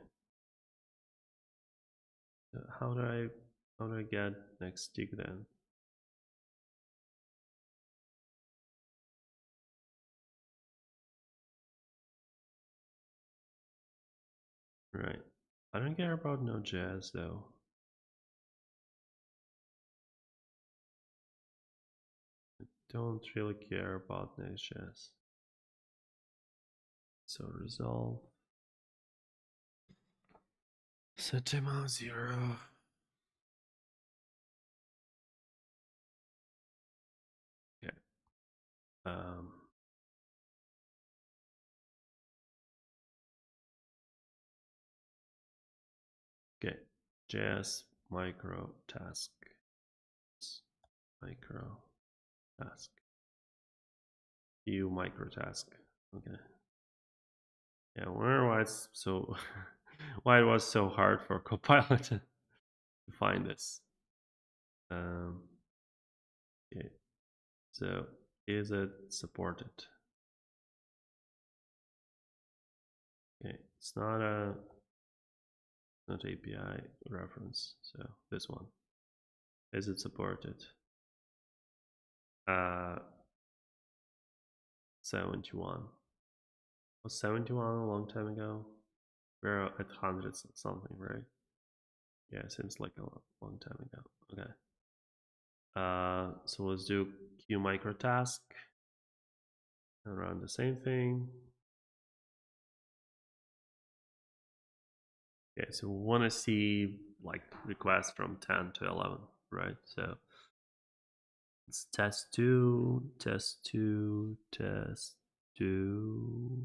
How do I get next tick then? Right. I don't care about Node.js though. Don't really care about Next.js. So resolve. Set timeout 0. Okay. Okay. JS micro task. Micro task. Micro task. Okay. Yeah, I wonder why it's so why it was so hard for Copilot to find this. Okay. So is it supported? Okay, it's not API reference. So this one, is it supported? 71. Was 71 a long time ago? We're at hundreds something, right? Yeah, seems like a long time ago. Okay. So let's do Q micro task and run the same thing. Okay, so we want to see like requests from 10 to 11, right? So it's test 2, test 2, test 2.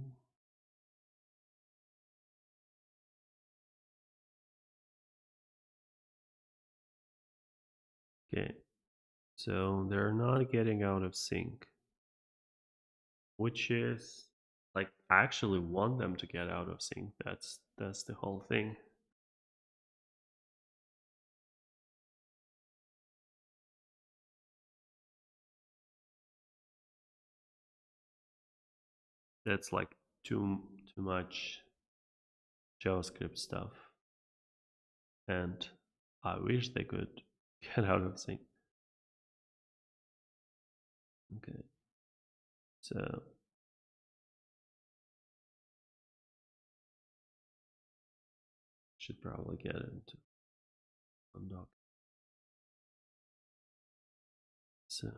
Okay, so they're not getting out of sync, which is like I actually want them to get out of sync. That's the whole thing. That's like too much JavaScript stuff, and I wish they could get out of sync. Okay, so should probably get into undock. So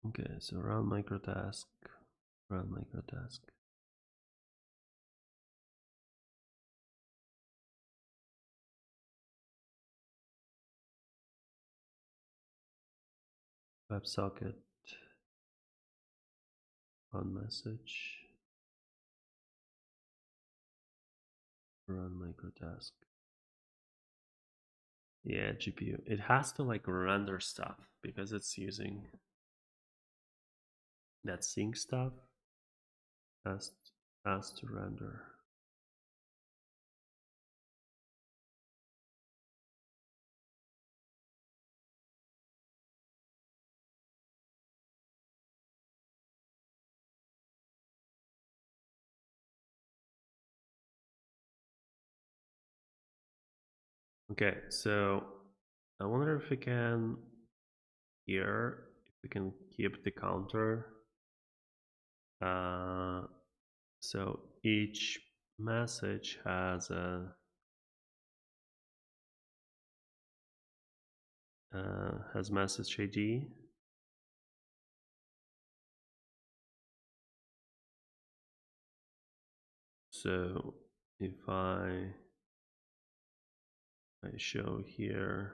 okay, so run microtask, run microtask. WebSocket, run message, run microtask. Yeah, GPU. It has to like render stuff because it's using that sync stuff. Has to render. Okay, so I wonder if we can here, if we can keep the counter. So each message has a has message ID. So if I show here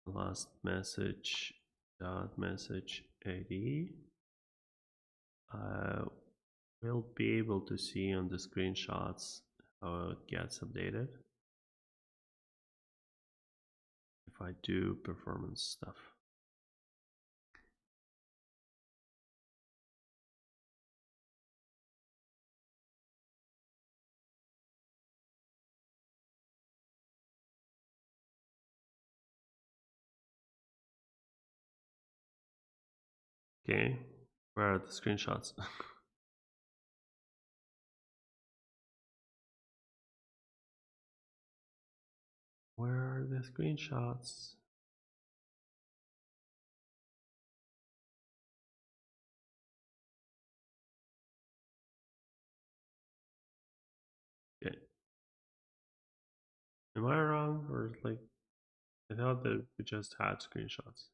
last message dot message ID, I will be able to see on the screenshots how it gets updated if I do performance stuff. Okay, where are the screenshots? Where are the screenshots? Okay. Am I wrong? Or like, I thought that we just had screenshots.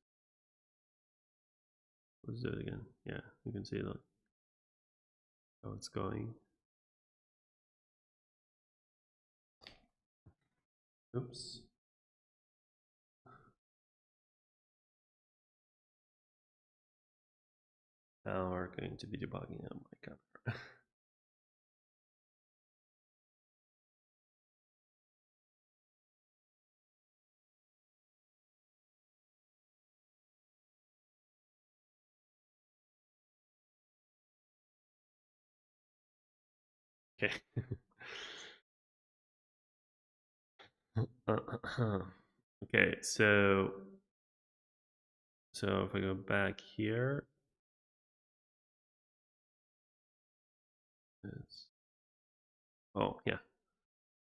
Let's do it again. Yeah, you can see that how it's going. Oops. Now we're going to be debugging on my camera. Okay. Okay, so if I go back here, it's, oh yeah,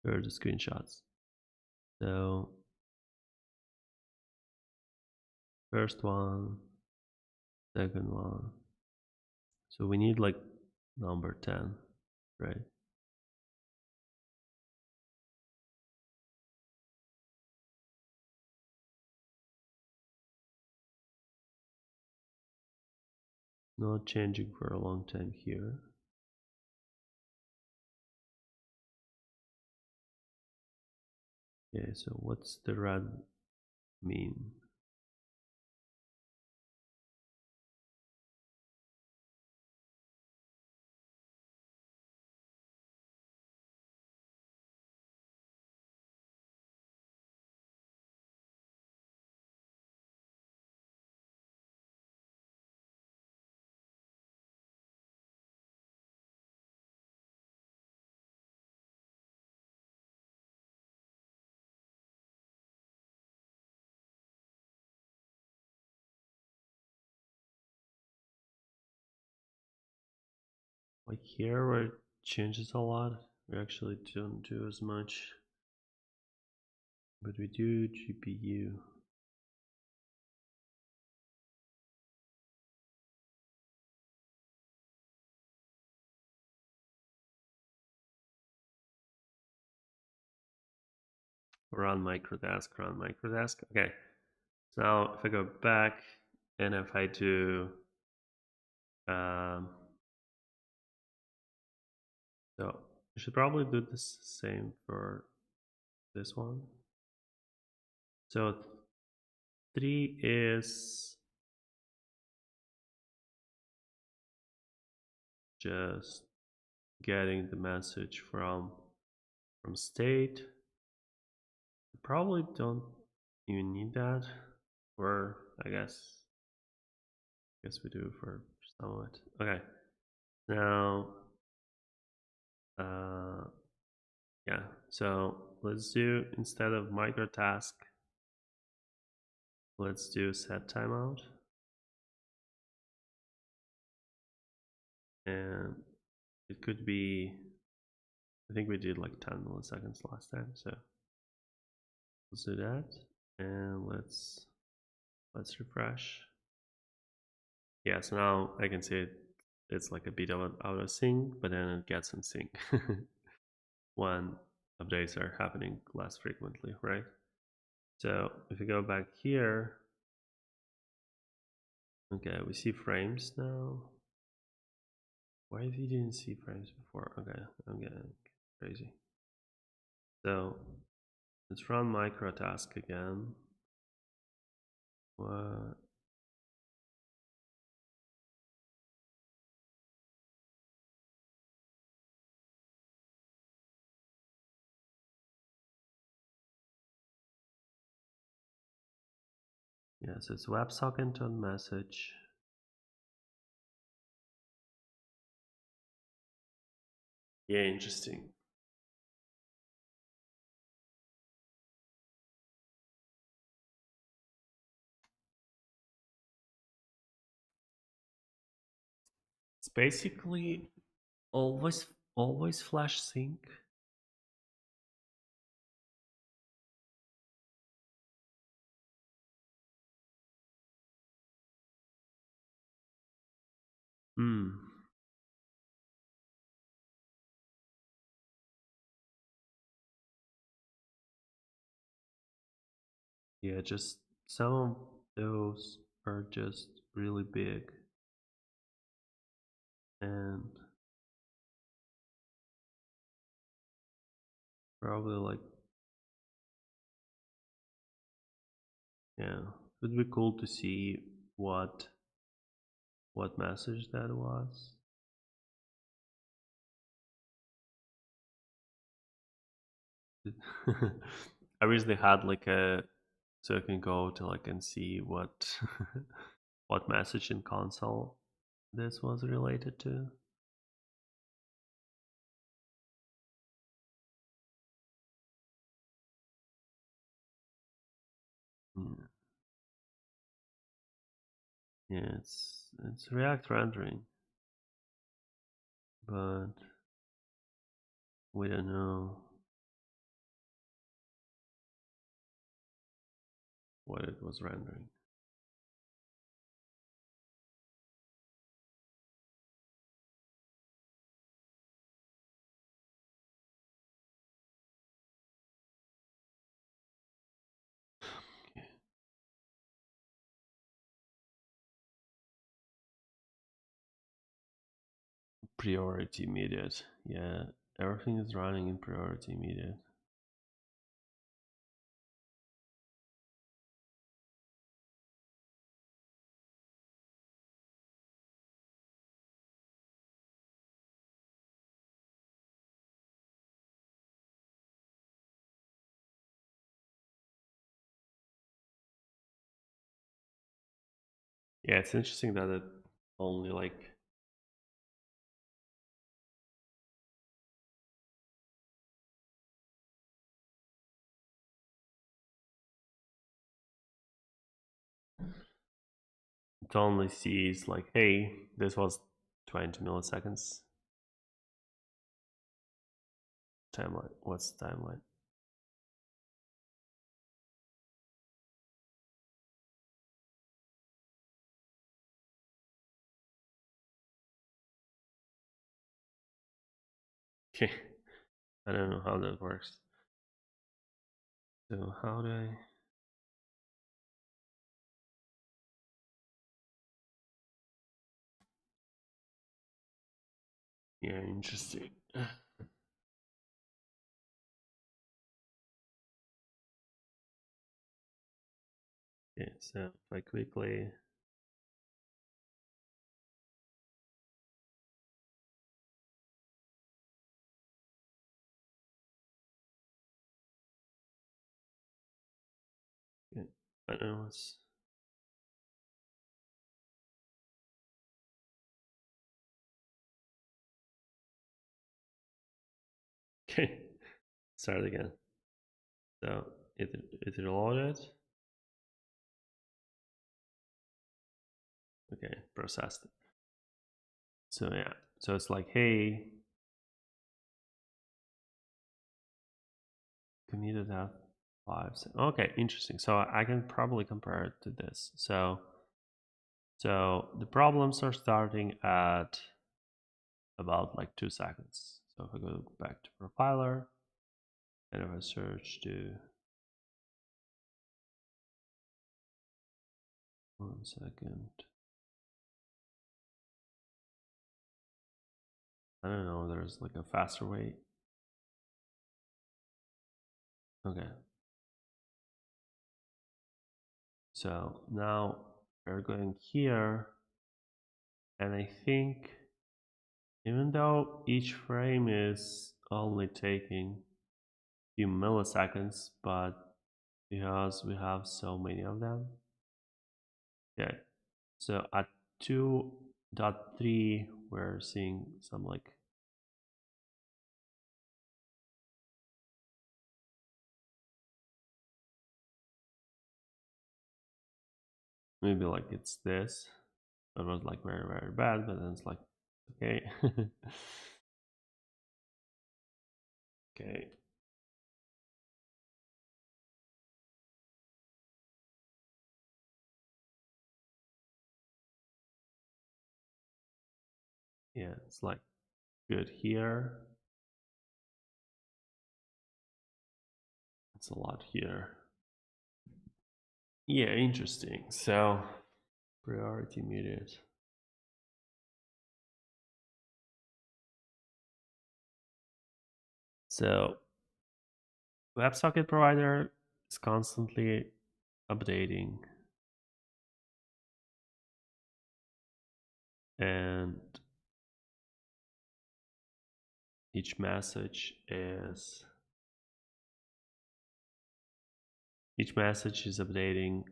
where are the screenshots? So first one, second one. So we need like number 10, right? Not changing for a long time here. Okay, so what's the red mean? Like here where it changes a lot, we actually don't do as much, but we do GPU. Run microtask, run microtask. Okay, so now if I go back and if I do, so I should probably do the same for this one. So 3 is just getting the message from state. Probably don't even need that, or I guess we do for some of it. Okay, now yeah, so let's do, instead of microtask, let's do set timeout, and it could be I think we did like 10 milliseconds last time, so let's do that, and let's refresh. Yeah, so now I can see it's like a bit of out of sync, but then it gets in sync when updates are happening less frequently, right? So if we go back here, okay, we see frames now. Why if you didn't see frames before? Okay, I'm getting crazy. So let's run micro task again. What? Yeah, so it's WebSocket on message. Yeah, interesting. It's basically always flash sync. Hmm. Yeah, just some of those are just really big, and probably like, yeah, it would be cool to see what message that was. I recently had like a, so I can go to like and see what what message in console this was related to. Hmm. Yeah, it's React rendering, but we don't know what it was rendering. Okay. Priority immediate. Yeah, everything is running in priority immediate. Yeah, it's interesting that it only like, it only sees like, hey, this was 20 milliseconds. Timeline. What's the timeline? Okay, I don't know how that works. So how do I? Yeah, interesting. Okay, so if I quickly, yeah, I don't know what's. Okay, start again. So it loaded. Okay, processed it. So yeah, so it's like, hey, commuted at 5 seconds. Okay, interesting. So I can probably compare it to this. So the problems are starting at about like 2 seconds. So if I go back to profiler and if I search to 1 second, I don't know, there's like a faster way. Okay. So now we're going here, and I think even though each frame is only taking a few milliseconds, but because we have so many of them, okay. So at 2.3, we're seeing some like maybe like it's this. It was like very, very bad, but then it's like, okay. Okay. Yeah, it's like good here. It's a lot here. Yeah, interesting. So priority muted. So WebSocket provider is constantly updating, and each message is updating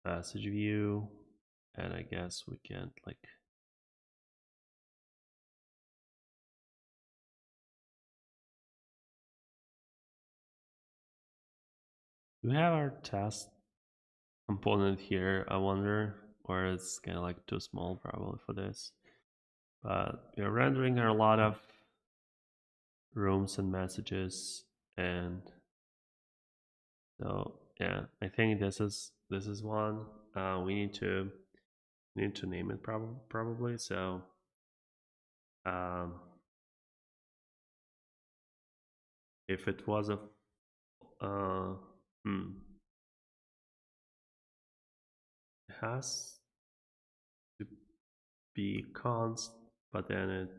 message view, and I guess we can't like do we have our test component here, I wonder, or it's kind of like too small probably for this. But we're rendering a lot of rooms and messages, and so yeah, I think this is one. We need to name it probably. So um, if it was a uh, it has to be const, but then it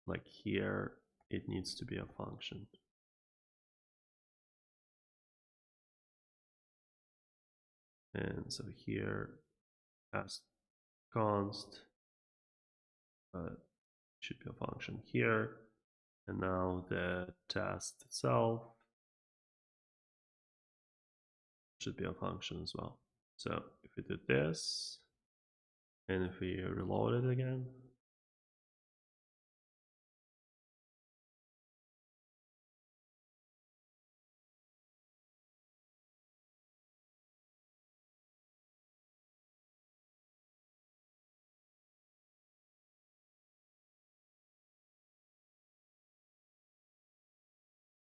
like here it needs to be a function. And so here has const, but it should be a function here. And now the test itself should be a function as well. So if we do this, and if we reload it again,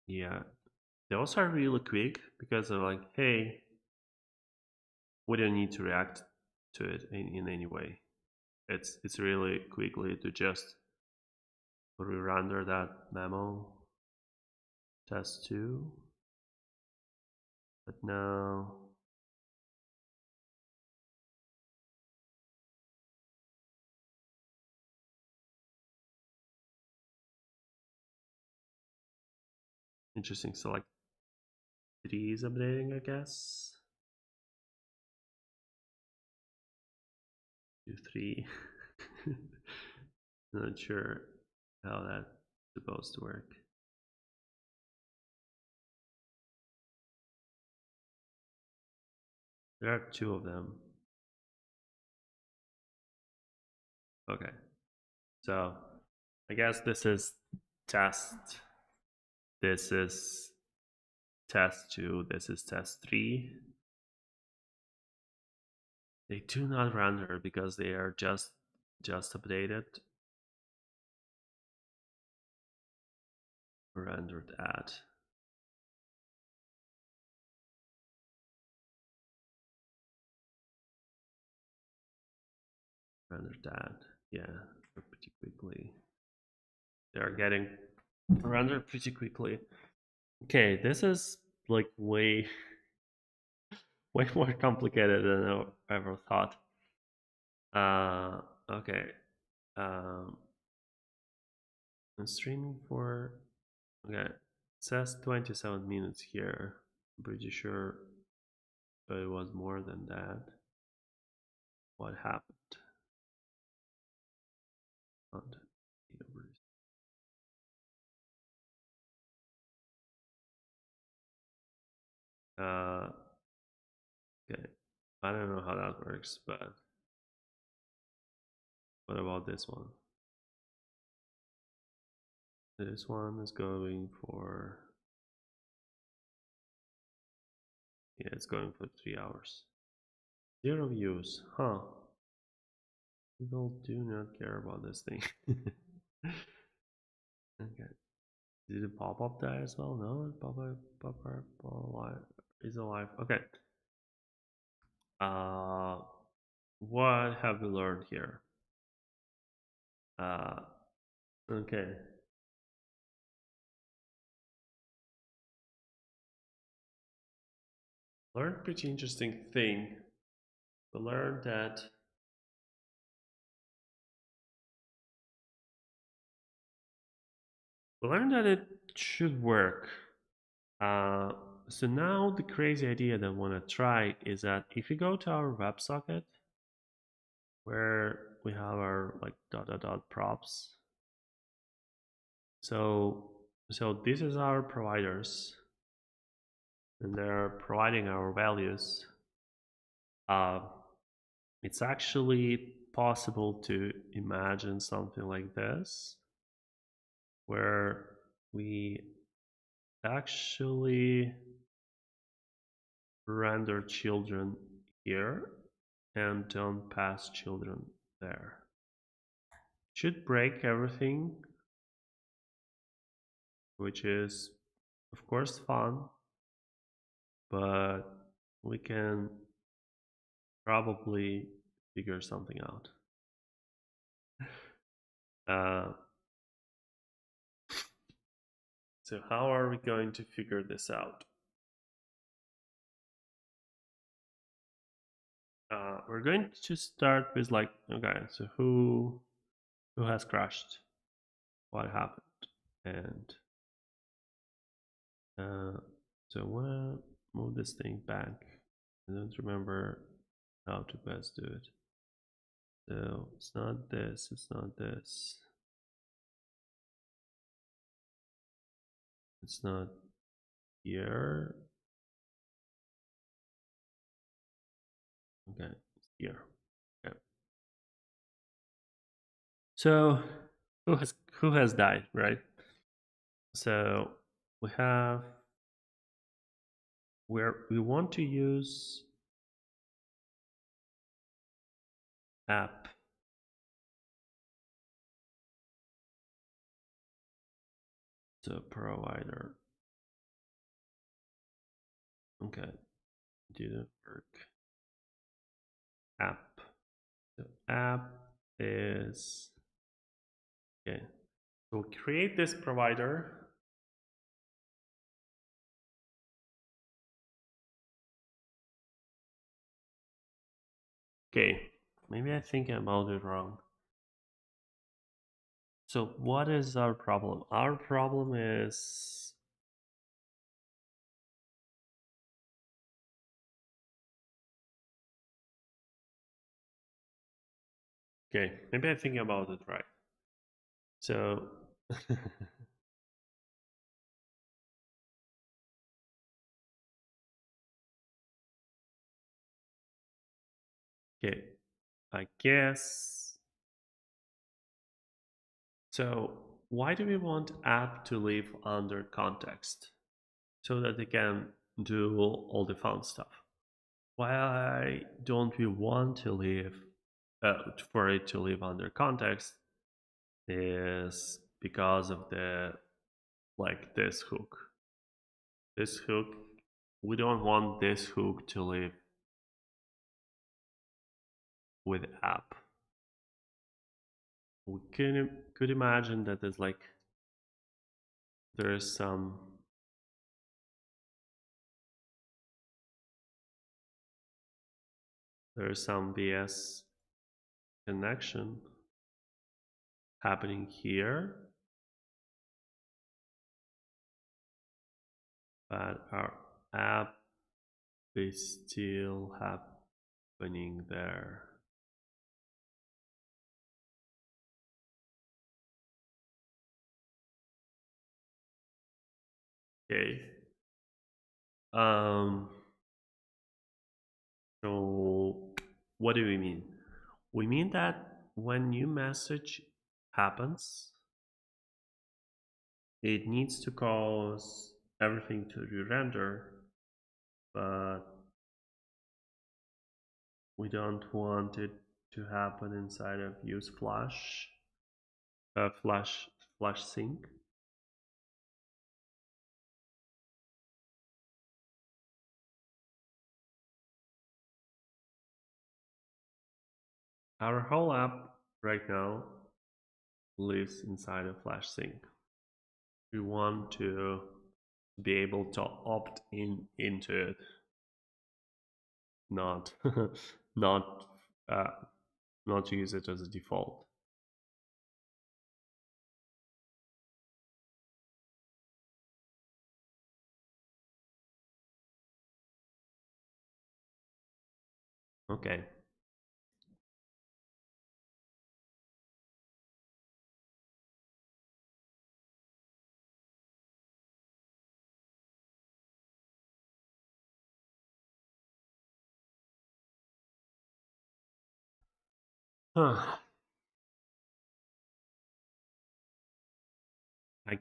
yeah, those are really quick because they're like, hey, we don't need to react to it in any way. It's really quickly to just re-render that memo test2. But now interesting. So like 3 is updating, I guess. 2, 3. Not sure how that's supposed to work. There are 2 of them. Okay. So I guess this is test. This is test 2. This is test 3. They do not render because they are just updated. rendered at. Rendered at, yeah, pretty quickly. They are getting rendered pretty quickly. Okay, this is like way more complicated than I ever thought. Okay. Um, I'm streaming for. Okay, it says 27 minutes here. I'm pretty sure it was more than that. What happened? Uh, okay, I don't know how that works, but what about this one? This one is going for, yeah, it's going for 3 hours. 0 views, huh? People do not care about this thing. Okay. Did it pop up there as well? No, it pop up alive. Is alive. Okay. Uh, what have we learned here? Okay. Learned a pretty interesting thing. We learned that it should work. So now the crazy idea that I want to try is that if you go to our WebSocket, where we have our like dot props. So this is our providers, and they're providing our values. It's actually possible to imagine something like this, where we actually render children here and don't pass children there. Should break everything, which is of course fun, but we can probably figure something out. So how are we going to figure this out? We're going to start with like, okay, so who has crashed? What happened? And so I want to move this thing back. I don't remember how to best do it. So it's not this, it's not this. It's not here. Okay, it's here. Okay. So who has died, right? So we have where we want to use app the provider. Okay, didn't work. App. The app is okay. So create this provider. Okay, maybe I think about it wrong. So what is our problem? Our problem is okay, maybe I think about it right. So okay, I guess so. Why do we want app to live under context so that they can do all the fun stuff? Why don't we want to live for it to live under context is because of the like this hook. This hook, we don't want this hook to live with app. We could imagine that there's some VS connection happening here, but our app is still happening there. Okay. So what do we mean? We mean that when new message happens, it needs to cause everything to re-render, but we don't want it to happen inside of use flash sync. Our whole app right now lives inside of flash sync. We want to be able to opt into it, not not uh, not use it as a default. Okay. Huh. I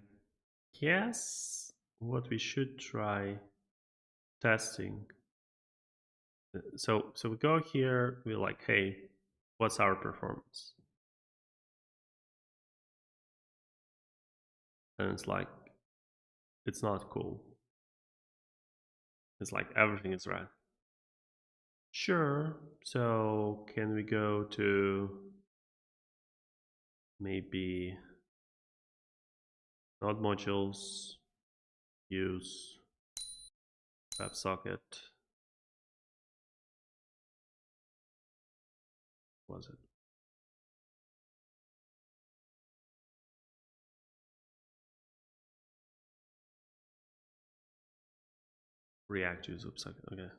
guess what we should try testing. So we go here, we're like, hey, what's our performance? And it's like, it's not cool. It's like everything is red. Sure. So can we go to maybe node modules, use WebSocket? Was it? React use WebSocket. Okay.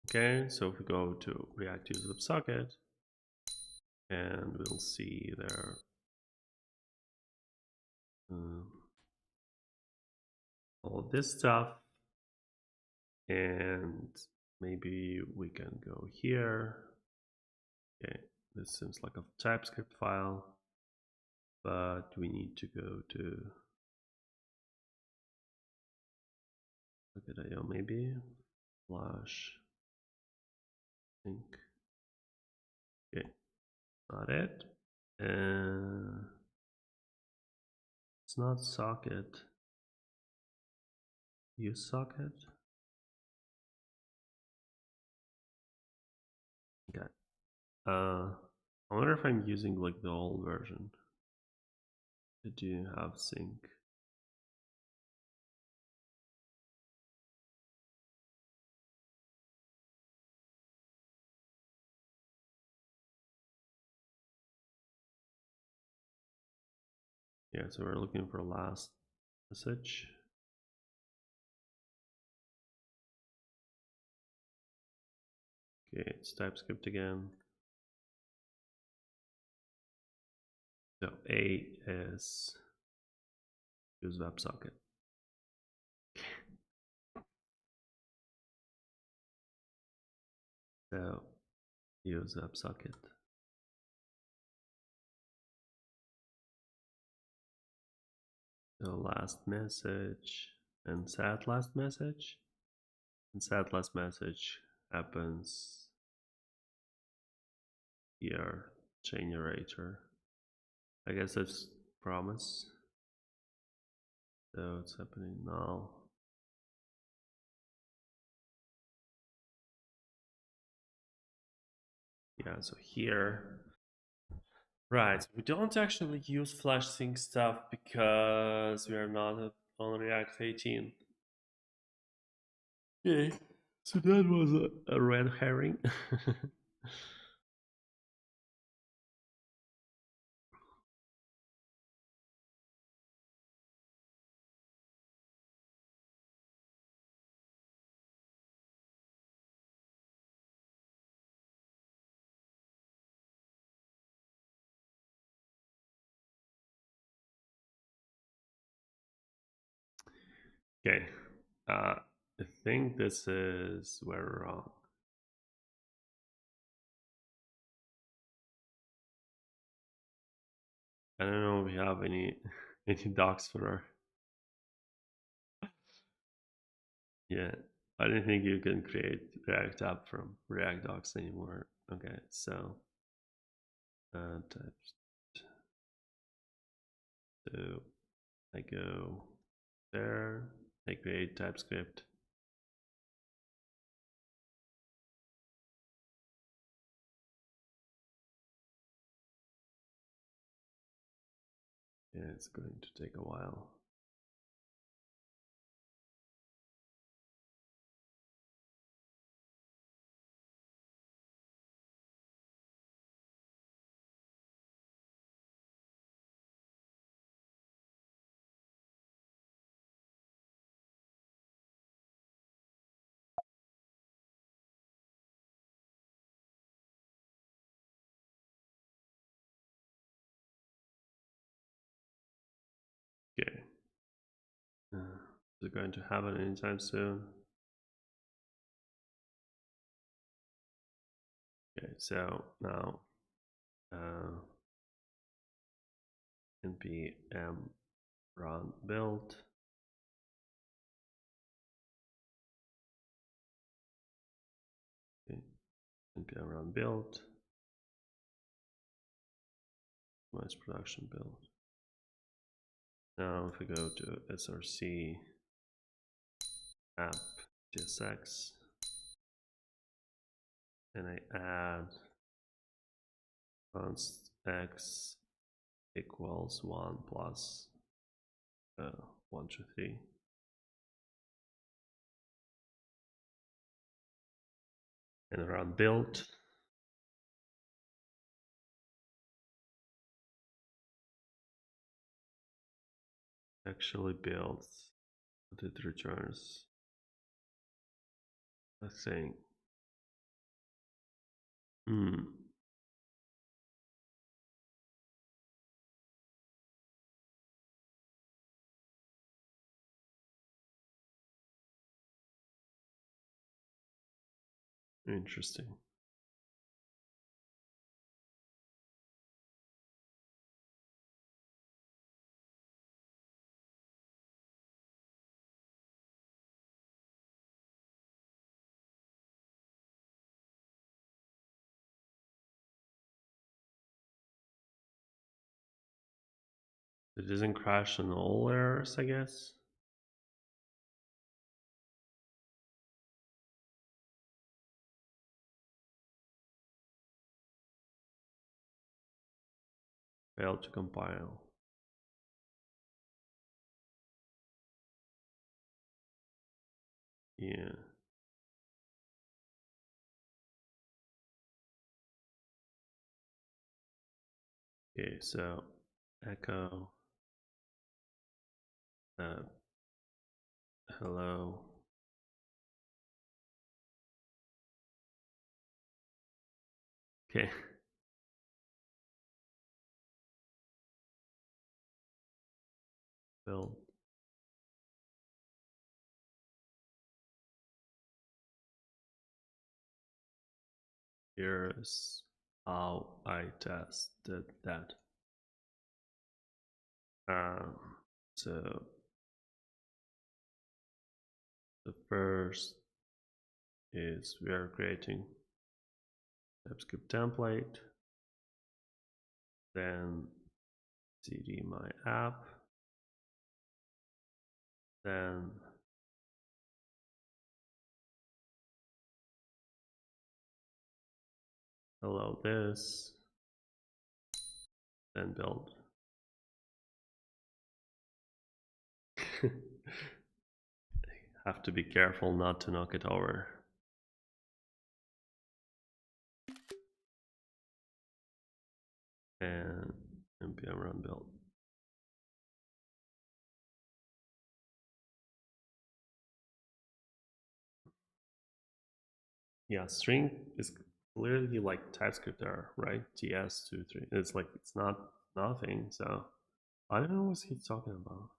Okay, so if we go to React use WebSocket, and we'll see there all of this stuff, and maybe we can go here. Okay, this seems like a TypeScript file, but we need to go to Socket.io maybe, flash sync. Okay, not it. It's not socket. Use socket. Okay. I wonder if I'm using like the old version. Did you have sync? Yeah, so we're looking for last message. Okay, it's TypeScript again. So A is use WebSocket. So use WebSocket. So last message and set last message. And set last message happens here generator. I guess that's promise. So it's happening now. Yeah, so here, right, we don't actually use flash sync stuff because we are not on React 18. Okay, so that was a red herring. Okay, I think this is where we're wrong. I don't know if we have any any docs for her. Yeah, I don't think you can create React app from React docs anymore. Okay, so types. So I go there. I create TypeScript. Yeah, it's going to take a while. Okay. Is it going to happen anytime soon? Okay, so now npm run build. Okay, npm run build. Minus production build. Now if we go to src app tsx and I add const x equals 1 plus 1 to 3. And run build. Actually builds, but it returns a thing. Interesting. It doesn't crash on all errors, I guess. Failed to compile. Yeah. Okay, so echo hello. Okay. Build. Here's how I tested that. So the first is we are creating TypeScript template. then cd my app, then hello this, then build. Have to be careful not to knock it over. And npm run build. Yeah, string is clearly like TypeScript error, right? TS23. It's like it's not nothing. So I don't know what he's talking about.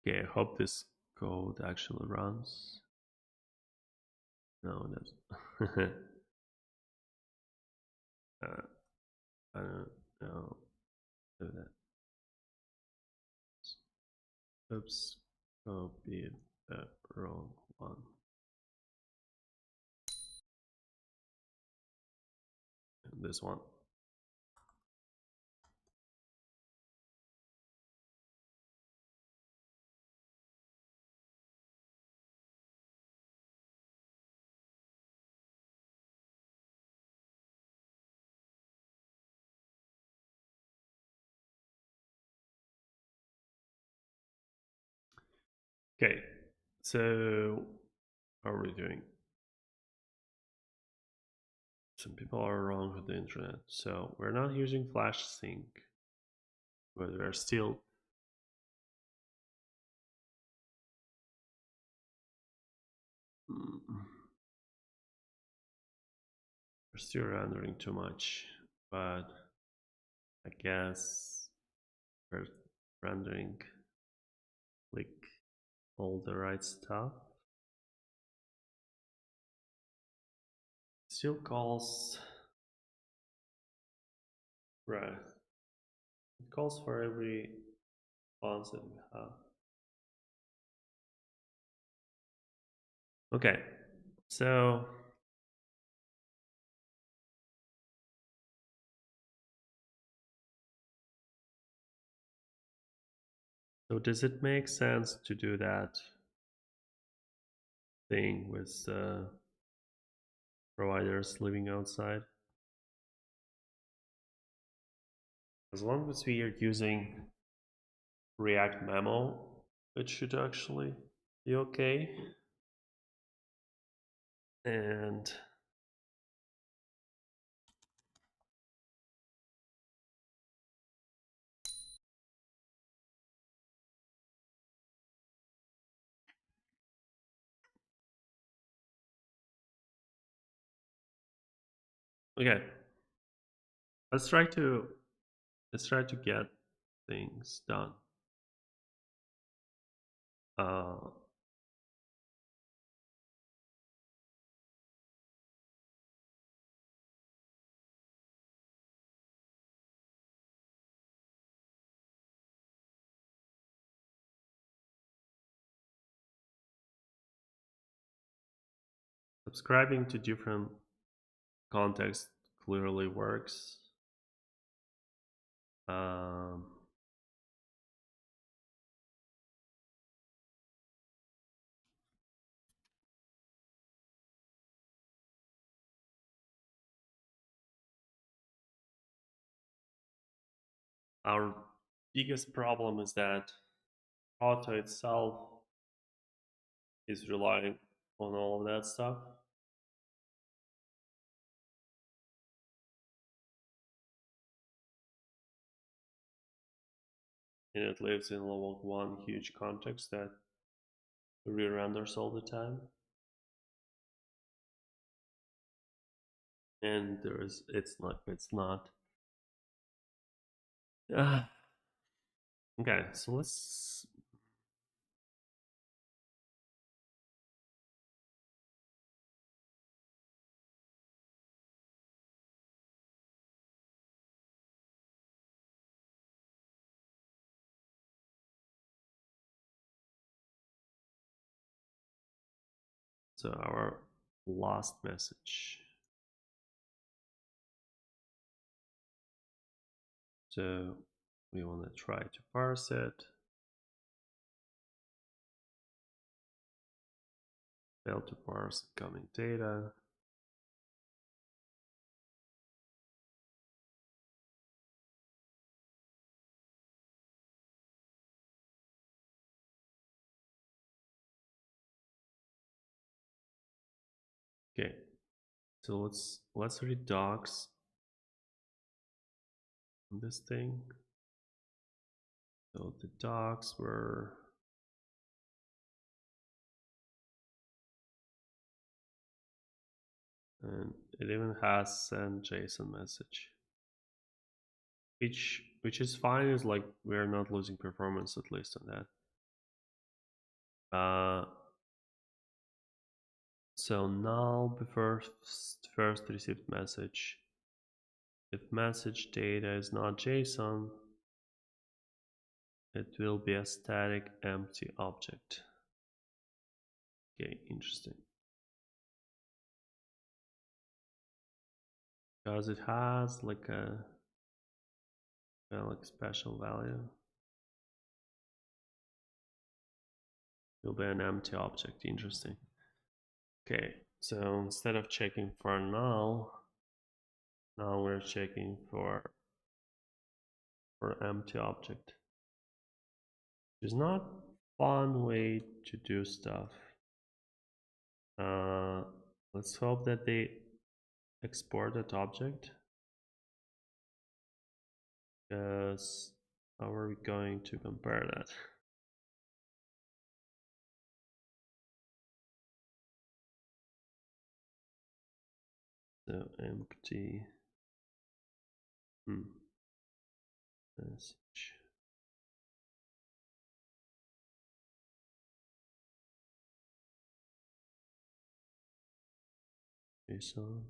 Okay, I hope this code actually runs. No, it doesn't. I don't know. Do that. Oops, copied the wrong one. And this one. Okay, so how are we doing? Some people are wrong with the internet. So we're not using Flash Sync, but we're still we're still rendering too much, but I guess we're rendering like all the right stuff. Still calls, right? It calls for every funds that we have. Okay, so does it make sense to do that thing with providers living outside? As long as we are using React Memo, it should actually be okay. And okay, let's try to get things done. Subscribing to different contexts clearly works. Our biggest problem is that Auto itself is relying on all of that stuff. And it lives in level 1 huge context that re-renders all the time. And it's not. Okay, so let's So our last message. So we want to try to parse it. Fail to parse incoming data. Okay, so let's read docs on this thing. So the docs were and it even has send JSON message, which is fine. Is like we're not losing performance at least on that. So now the first received message. If message data is not JSON, it will be a static empty object. Okay, interesting. Because it has like a like special value. It will be an empty object. Interesting. Okay, so instead of checking for null, now we're checking for empty object. It's not fun way to do stuff. Let's hope that they export that object, because how are we going to compare that? So empty message. JSON.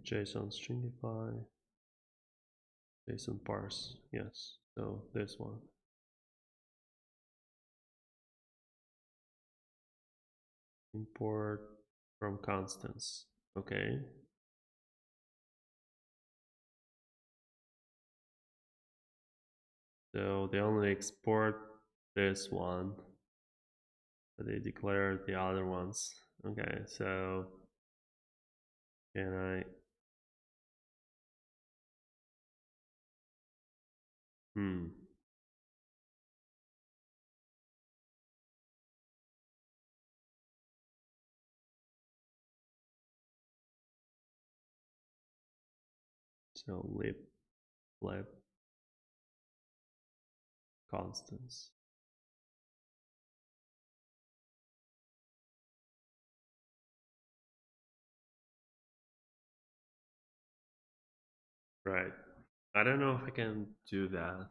JSON stringify. JSON parse. Yes. So this one. Import from constants. Okay. So they only export this one, but they declare the other ones. Okay, so can I so lib constants. Right. I don't know if I can do that.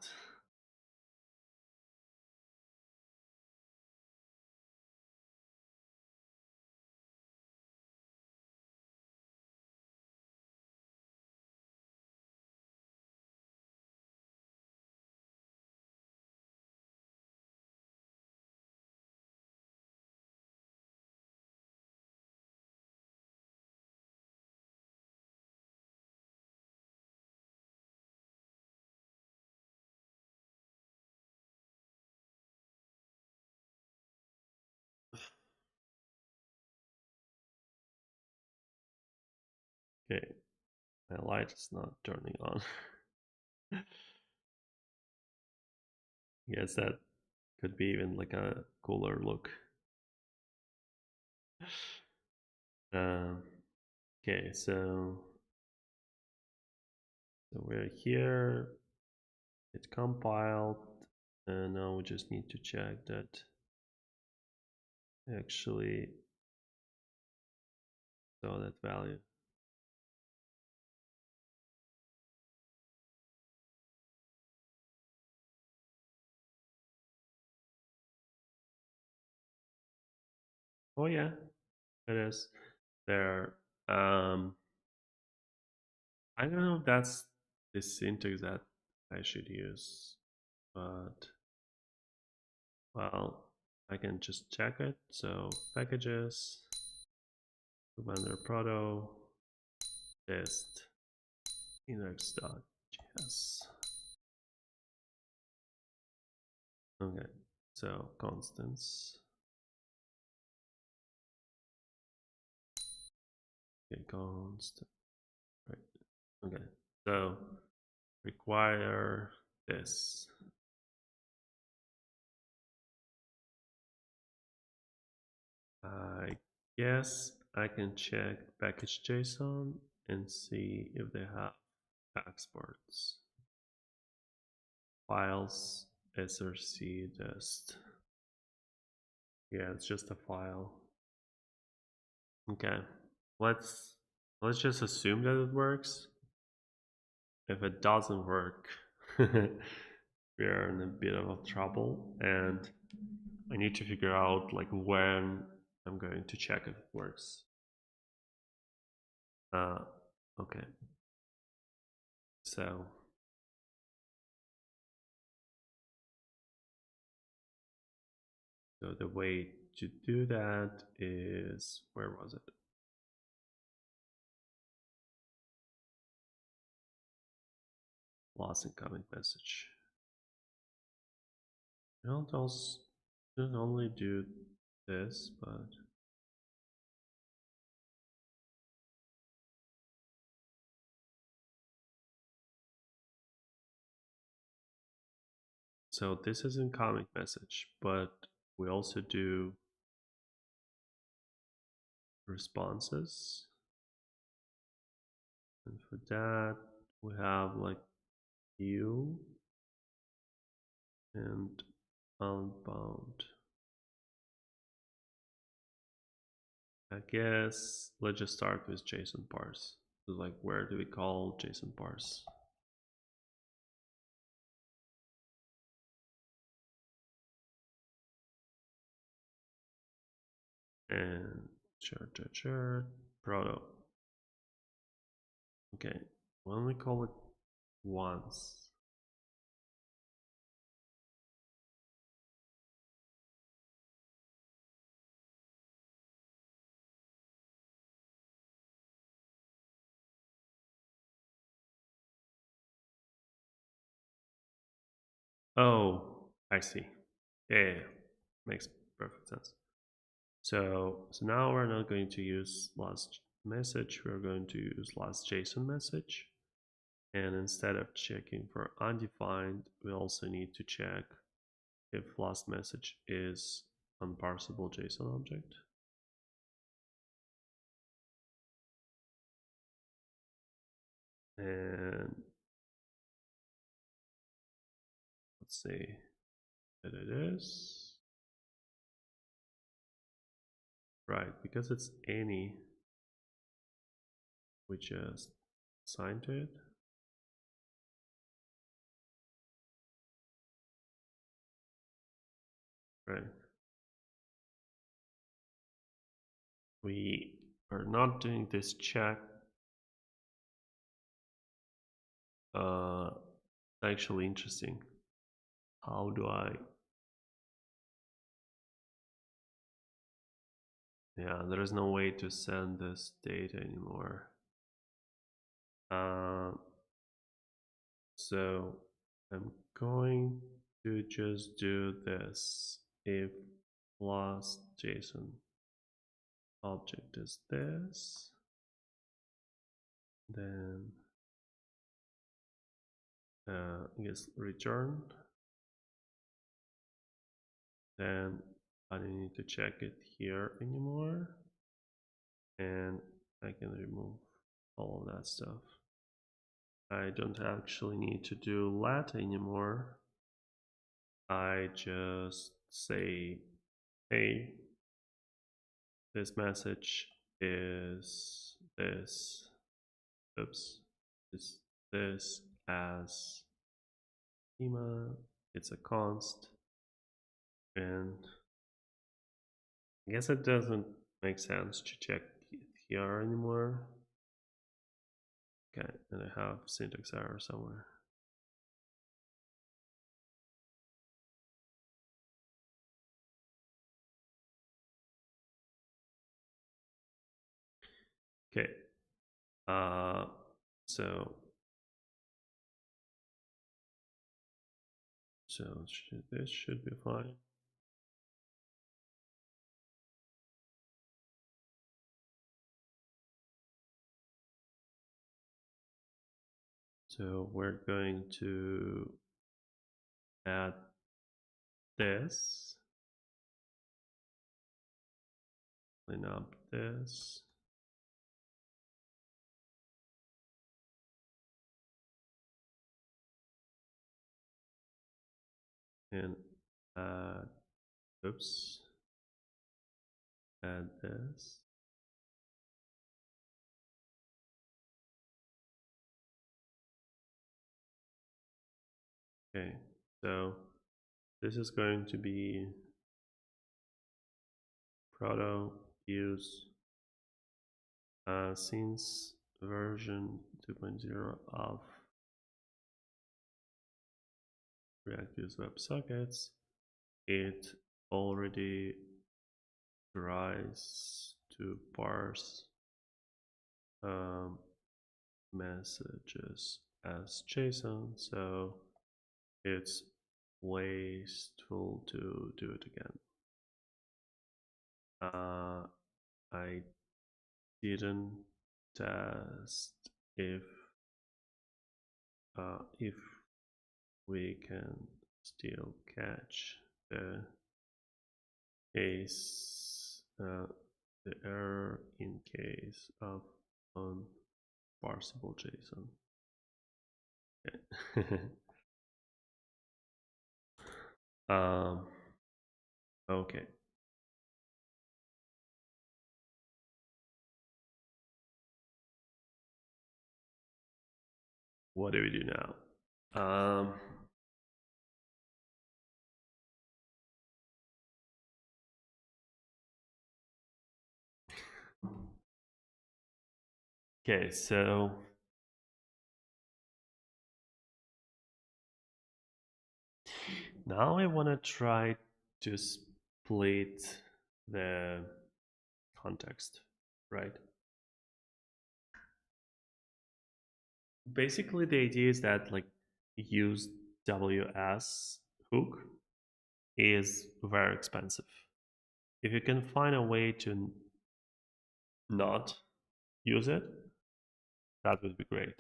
Okay, my light is not turning on. Guess that could be even like a cooler look. Okay, so we're here. It compiled, and now we just need to check that actually saw that value. Oh yeah, it is there. I don't know if that's the syntax that I should use, but well, I can just check it. So packages, commander proto, test, index.js. Okay, so constants. Okay, constant. Right. Okay, so require this. I guess I can check package JSON and see if they have exports. Files src test. Yeah, it's just a file. Okay, let's just assume that it works. If it doesn't work, we are in a bit of trouble, and I need to figure out like when I'm going to check if it works. Okay. So the way to do that is, where was it? Lost incoming message. Don't only do this, but so this is incoming message, but we also do responses, and for that we have like queue and outbound. I guess let's just start with JSON parse. So like, where do we call JSON parse? And chart proto. Okay, we only call it once. Oh, I see. Yeah, makes perfect sense. So now we're not going to use last message, we're going to use last JSON message. And instead of checking for undefined, we also need to check if last message is unparsable JSON object. And let's see that it is. Right, because it's any, we just assign to it. Right. We are not doing this check. Actually interesting. How do I? Yeah, there is no way to send this data anymore. So I'm going to just do this. If last JSON object is this, then I guess return. Then I don't need to check it here anymore, and I can remove all of that stuff. I don't actually need to do let anymore. I just say, hey, this message is this, oops, is this as schema, it's a const, and I guess it doesn't make sense to check it here anymore. Okay, and I have syntax error somewhere. Okay. So this should be fine. So we're going to add this, clean up this. And oops, add this. Okay, so this is going to be proto use since version 2.0 of React use WebSockets, it already tries to parse messages as JSON, so it's wasteful to do it again. I didn't test if we can still catch the case the error in case of unparsable JSON. Okay. Okay. What do we do now? Okay, so now I want to try to split the context, right? Basically, the idea is that like use WS hook is very expensive. If you can find a way to not use it, that would be great.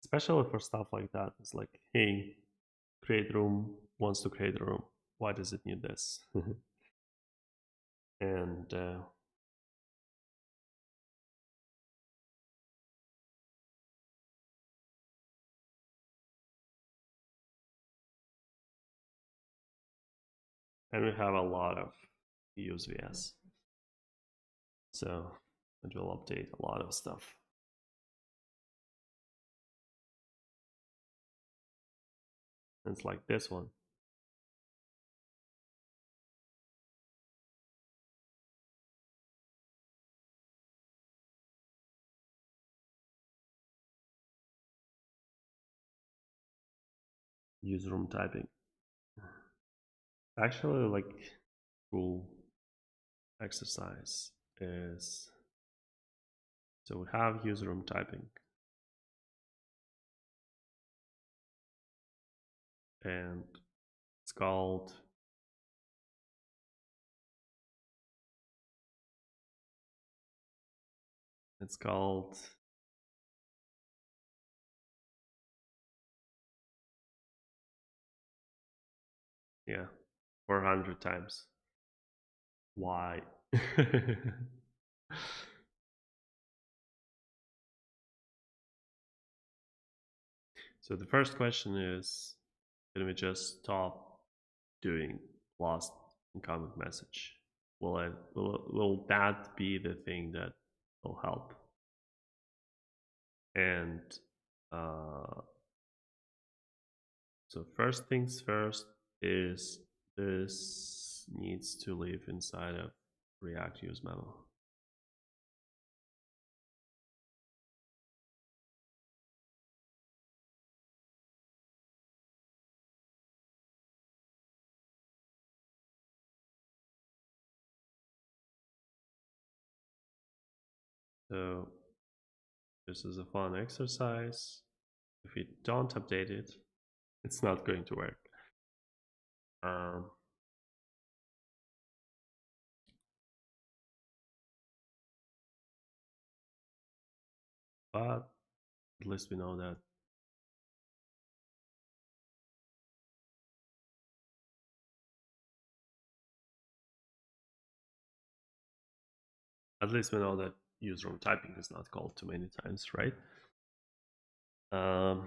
Especially for stuff like that. It's like, hey, create room wants to create a room. Why does it need this? And we have a lot of use VS. So it will update a lot of stuff. It's like this one. Use room typing. Actually, like cool exercise is, so we have use room typing, and it's called yeah, 400 times. Why? So the first question is, can we just stop doing lost incoming message? Will that be the thing that will help? And so first things first is this needs to live inside of React use memo. So this is a fun exercise. If you don't update it, it's not going to work. Um, but at least we know that. At least we know that use room typing is not called too many times, right? Um,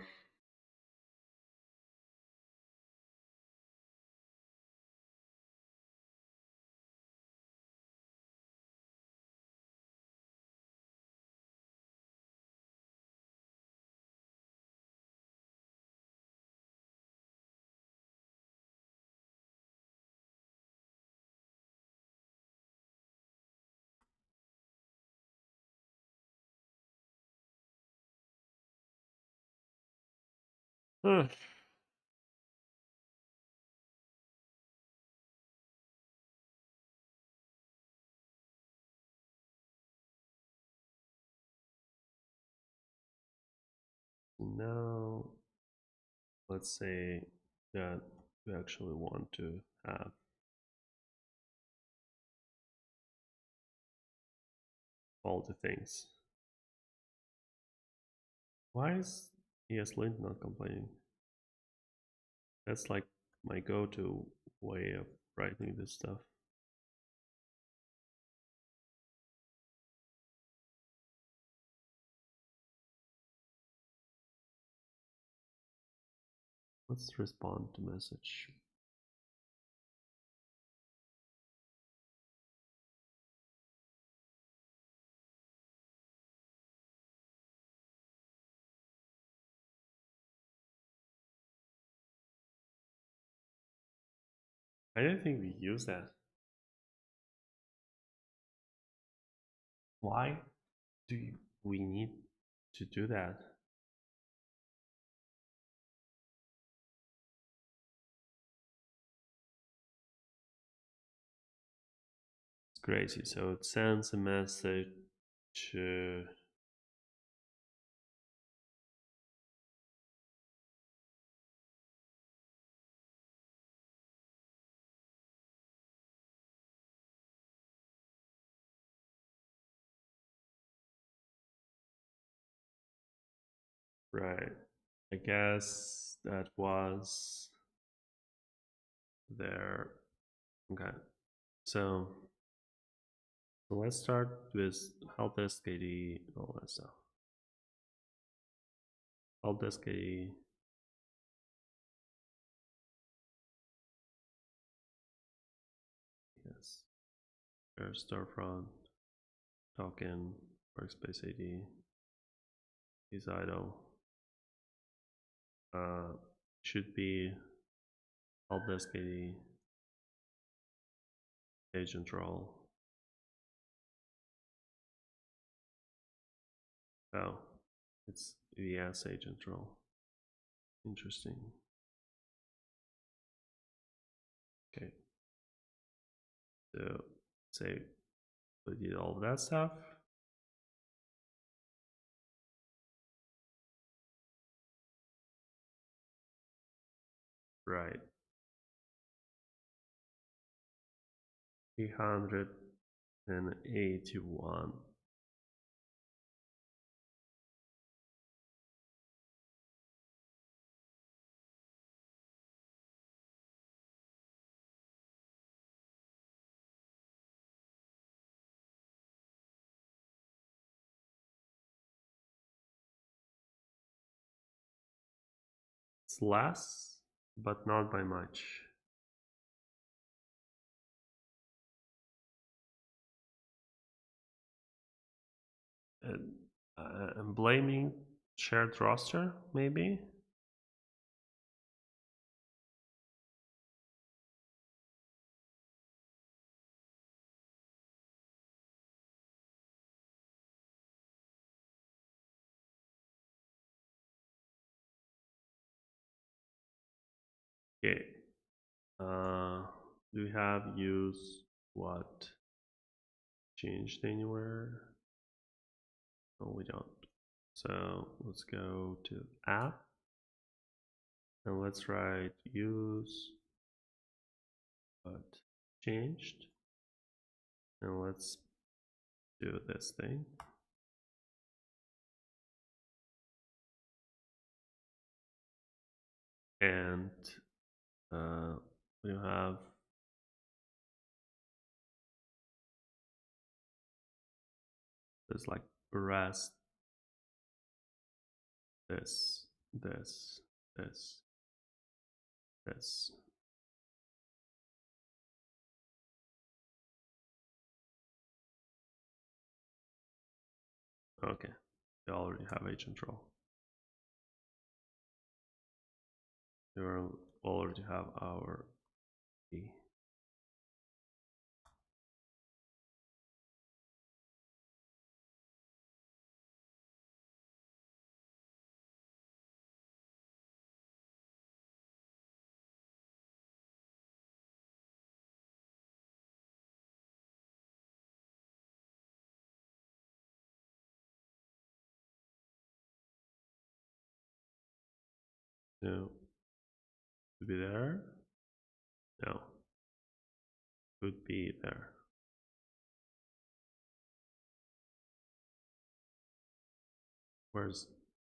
now, let's say that we actually want to have all the things. Why is ESLint not complaining? That's like my go-to way of writing this stuff. Let's respond to message. I don't think we use that. Why do we need to do that? It's crazy. So it sends a message to right. I guess that was there. Okay. So let's start with help desk ID, all that stuff. Help desk ID. Yes. There's storefront, token, workspace ID, is idle. Should be help desk ID, agent role. Oh, it's VS agent role. Interesting. Okay. So say we did all of that stuff. Right. 381. It's less, but not by much. I'm blaming shared roster, maybe. Okay. Do we have use what changed anywhere? No, we don't. So let's go to app and let's write use but changed, and let's do this thing. And we have this like rest, this, this, this, this. Okay, we already have agent role. We already have our key. No, to be there. No, would be there. Where's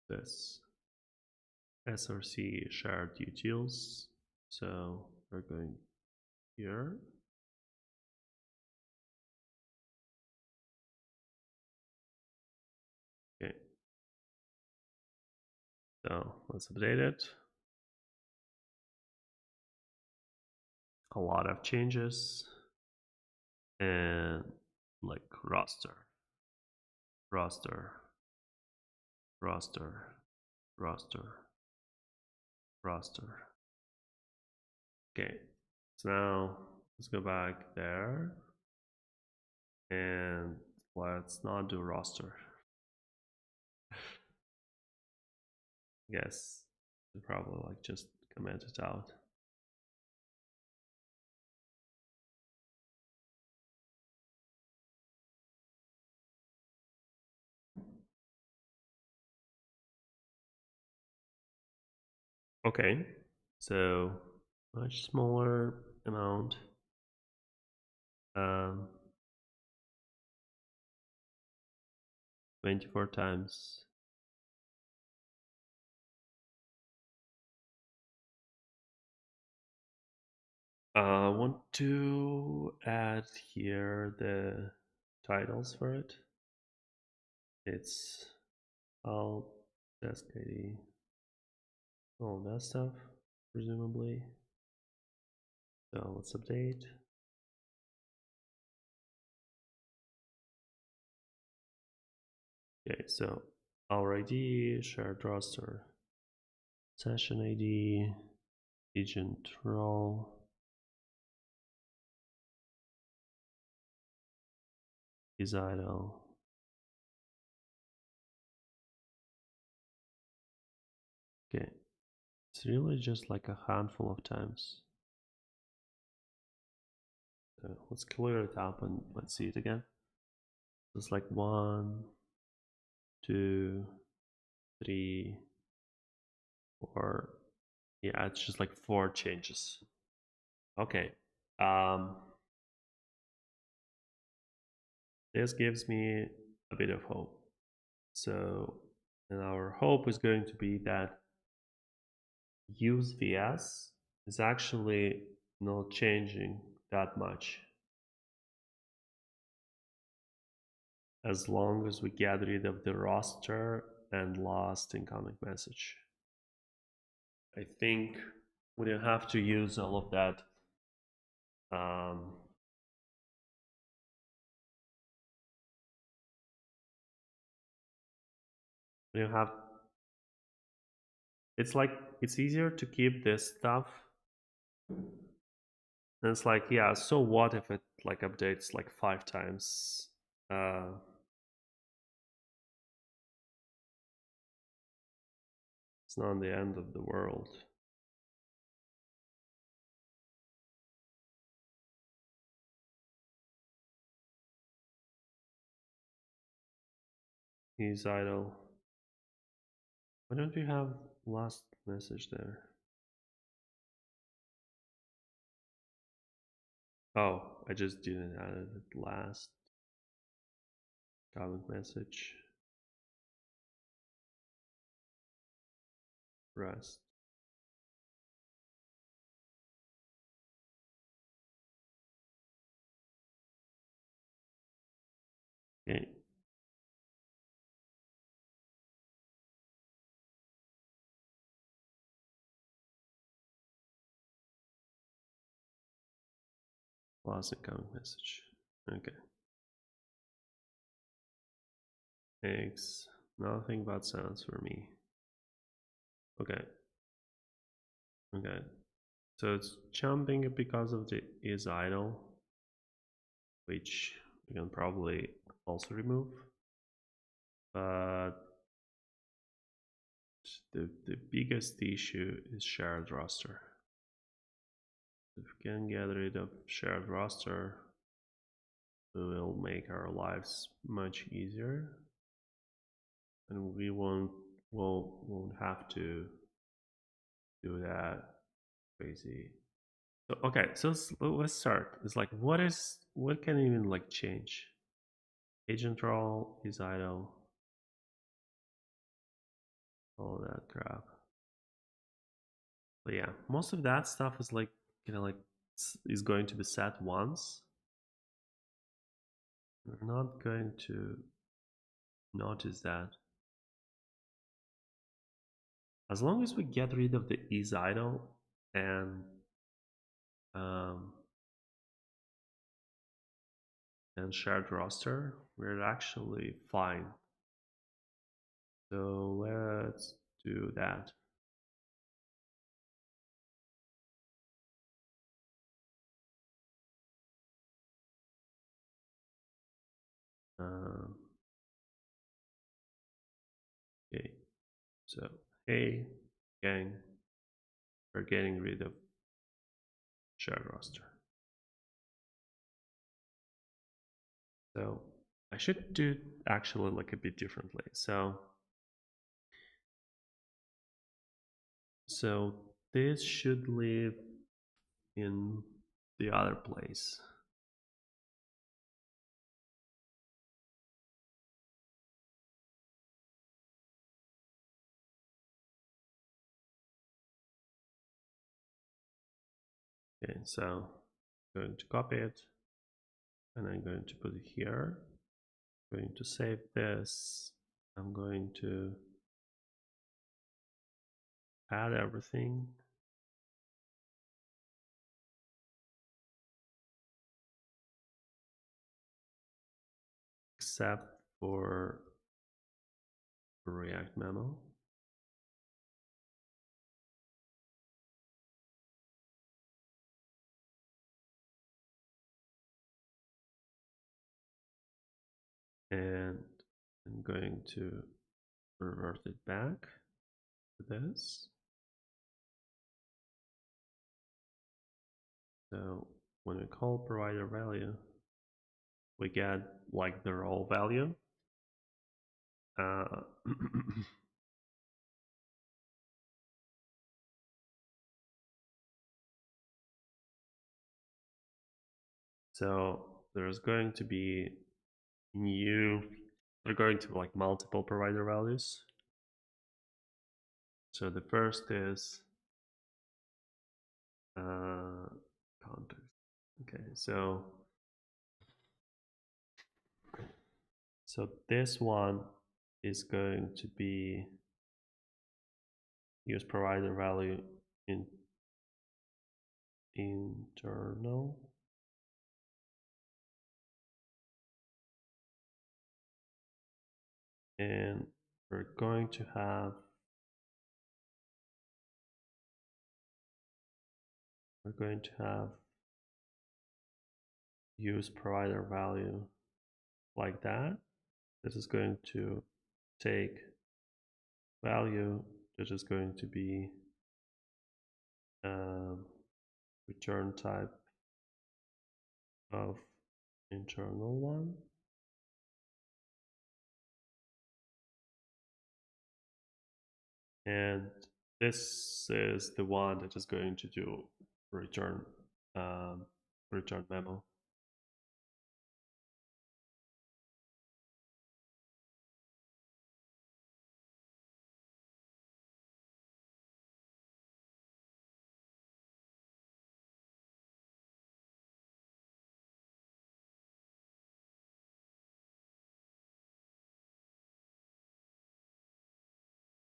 this? SRC shared utils. So we're going here. Okay. So let's update it. A lot of changes. And like roster, roster, roster, roster, roster. Okay, so now let's go back there and let's not do roster. Yes, probably like just comment it out. Okay, so much smaller amount. 24 times. I want to add here the titles for it. It's all desk ID, all that stuff, presumably. So let's update. Okay, so our ID, shared roster, session ID, agent role, is idle. Okay, it's really just like a handful of times. Let's clear it up and let's see it again. It's like 1, 2, 3, 4. Yeah, it's just like 4 changes. Okay. This gives me a bit of hope. So, and our hope is going to be that use VS is actually not changing that much as long as we get rid of the roster and last incoming message. I think we don't have to use all of that we don't have it's like it's easier to keep this stuff. And it's like, yeah, so what if it like updates like 5 times? It's not the end of the world. is idle. Why don't we have last message there? Oh, I just didn't add it last comment message. Rest. Okay. Last incoming message. Okay. Thanks. Nothing but sounds for me. Okay. Okay. So it's jumping because of the is idle, which we can probably also remove. But the biggest issue is shared roster. If we can get rid of shared roster, it will make our lives much easier, and we won't have to do that crazy. So okay, so let's start. It's like what can even like change? Agent role is idle, all that crap. But yeah, most of that stuff is like like is going to be set once. We're not going to notice that. As long as we get rid of the is idle and um, shared roster, we're actually fine. So let's do that. Um, okay, so hey, gang, we're getting rid of shared roster. So I should do actually like a bit differently. So this should live in the other place. Okay, so I'm going to copy it and I'm going to put it here. I'm going to save this. I'm going to add everything. Except for React memo. And I'm going to revert it back to this. So when we call provider value, we get like the role value. So there's going to be there are going to be like multiple provider values. So the first is context. Okay, so this one is going to be use provider value in internal. And we're going to have use provider value like that. This is going to take value that is going to be return type of internal one. And this is the one that is going to do return return memo.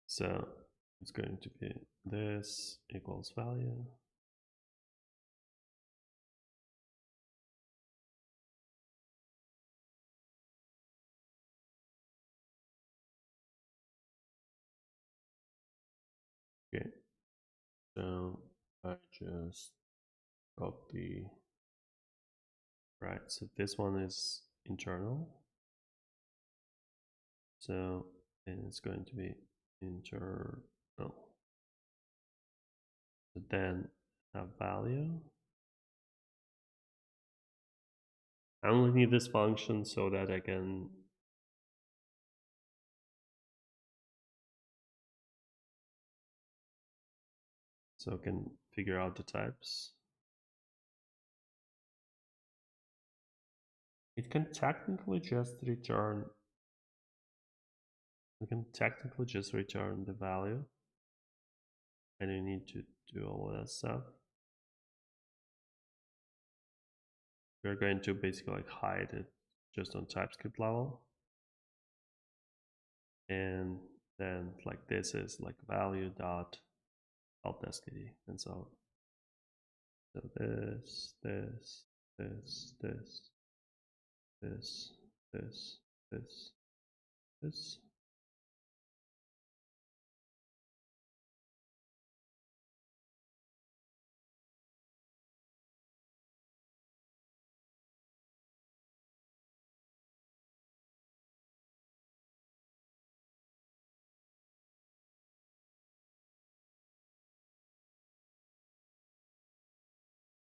So it's going to be this equals value. Okay, so I just copy, right? So this one is internal. So, and it's going to be internal. So then have value. I only need this function so that I can figure out the types. It can technically just return the value. I don't need to do all of that stuff. We're going to basically like hide it just on TypeScript level. And then like this is like value dot alt std and so on. So this, this, this, this, this, this, this, this.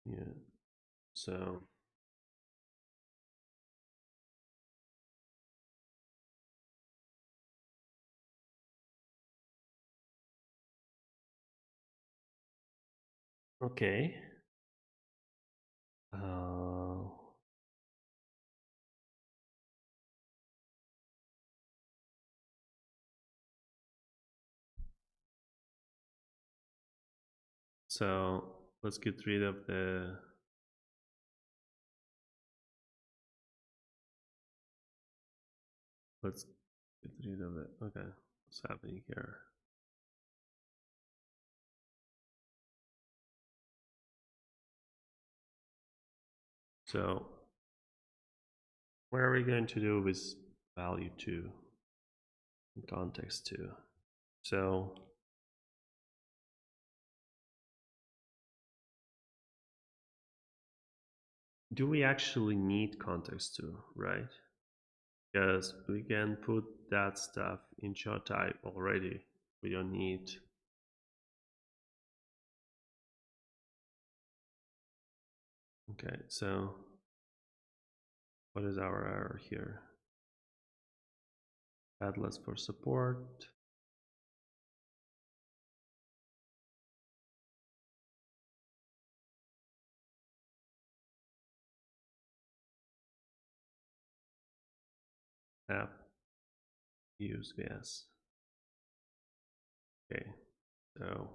Yeah. So okay. So let's get rid of the let's get rid of it. Okay, what's happening here? So what are we going to do with value 2 and context 2? So do we actually need context 2, right? Because we can put that stuff in chart type already. We don't need. Okay, so what is our error here? Headless for support. App use VS. Okay, so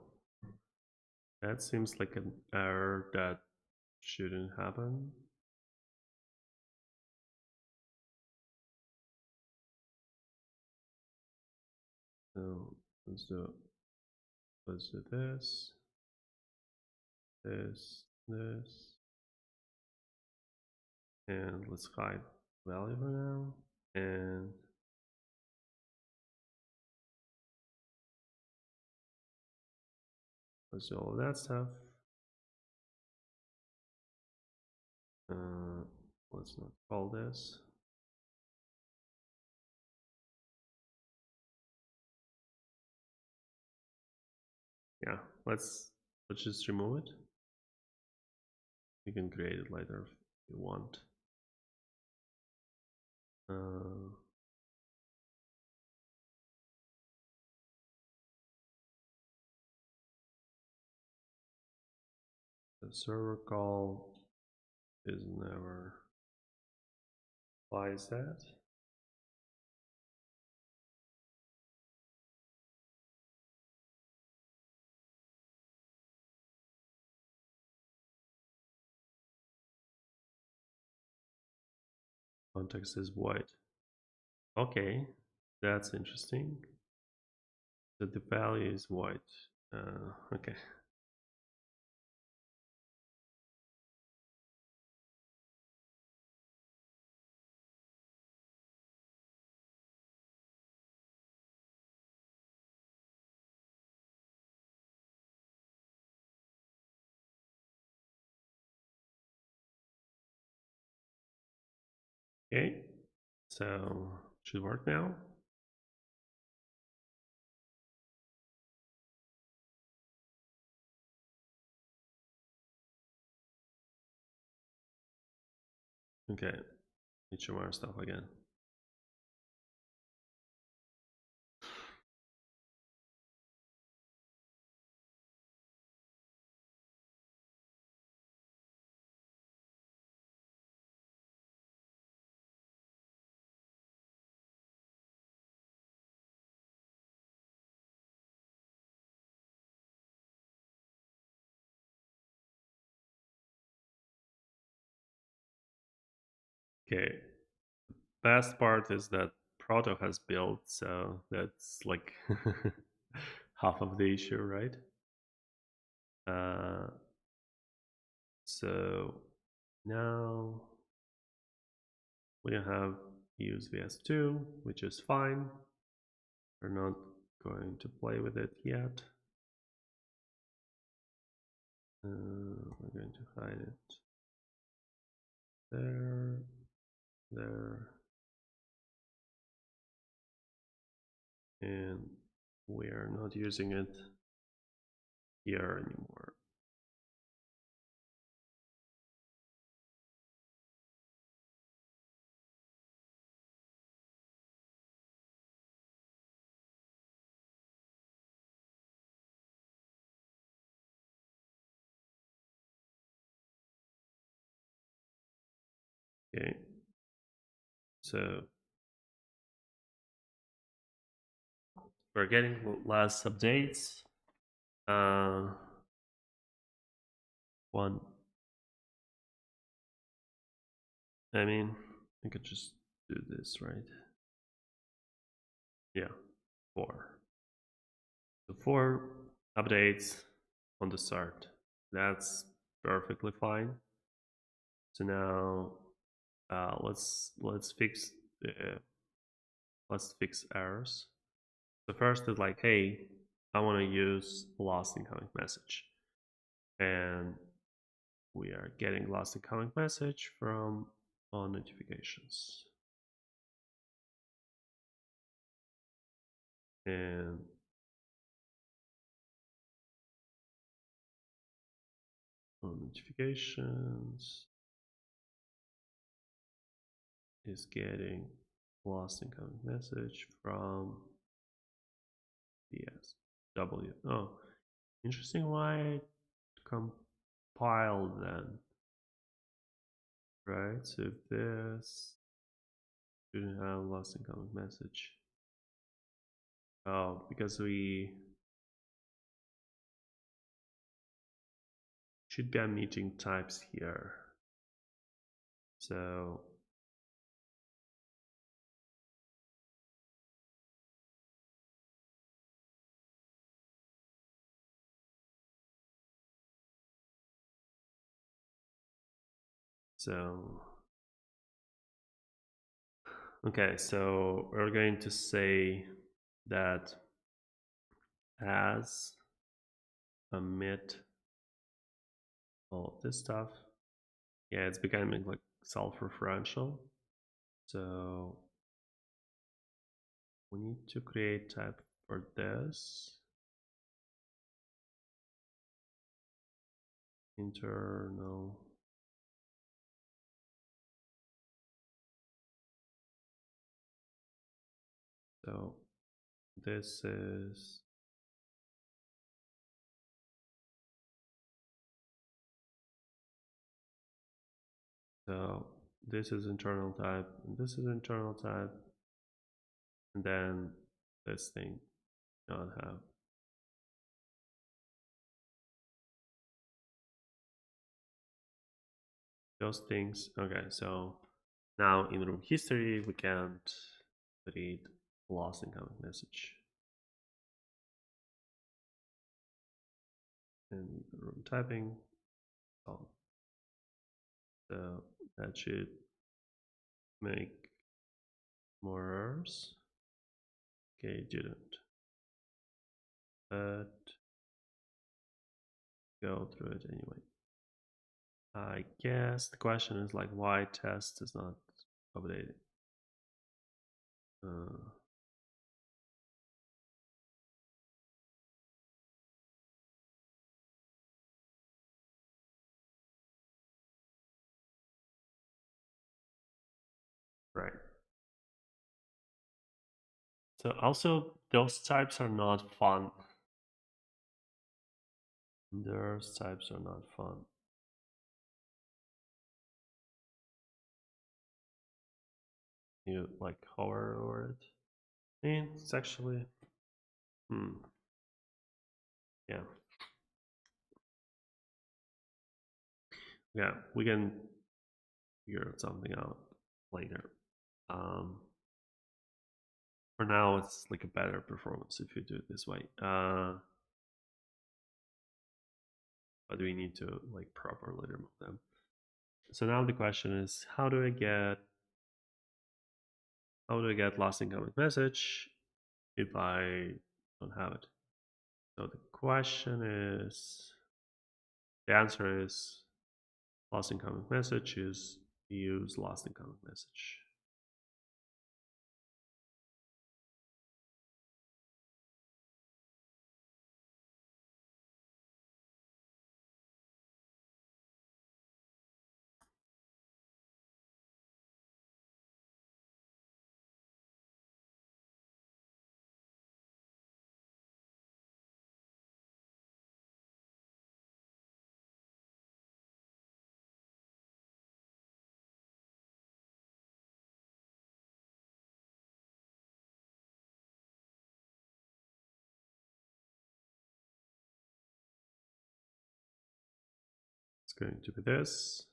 that seems like an error that shouldn't happen. So let's do this, and let's hide value for now, and let's do all of that stuff. Let's not call this. Yeah, let's just remove it. You can create it later if you want. The server call is never. Why is that? Context is white. Okay, that's interesting. So the value is white. Okay. Okay, so should work now. Okay, need to show more stuff again. Okay, best part is that Proto has built, so that's like half of the issue, right? So now we don't have use vs2, which is fine. We're not going to play with it yet. We're going to hide it there, there, and we are not using it here anymore. Okay, so we're getting last updates. One, I mean, I could just do this, right? Yeah, 4. So 4 updates on the start. That's perfectly fine. So now let's fix errors. The first is like, hey, I want to use lost incoming message, and we are getting lost incoming message from all notifications, and on notifications is getting lost incoming message from BSW. Oh, interesting why it compiled then. Right, so if this shouldn't have lost incoming message. Oh, because we should be meeting types here. So okay, so we're going to say that as emit all of this stuff. Yeah, it's becoming like self-referential. So we need to create type for this. Internal. So this is So this is internal type, and this is internal type, and then this thing not have. Those things. Okay, so now in room history we can't read lost incoming message. In room typing, so that should make more errors. Okay, it didn't. But go through it anyway. I guess the question is like why test is not updated. Right. So also those types are not fun. Those types are not fun. You like hover over it. And it's actually yeah. Yeah, we can figure something out later. For now it's like a better performance if you do it this way. But we need to like properly remove them. So now the question is how do I get lost incoming message if I don't have it? So the question is, the answer is lost incoming message is use lost incoming message. It's going to be this.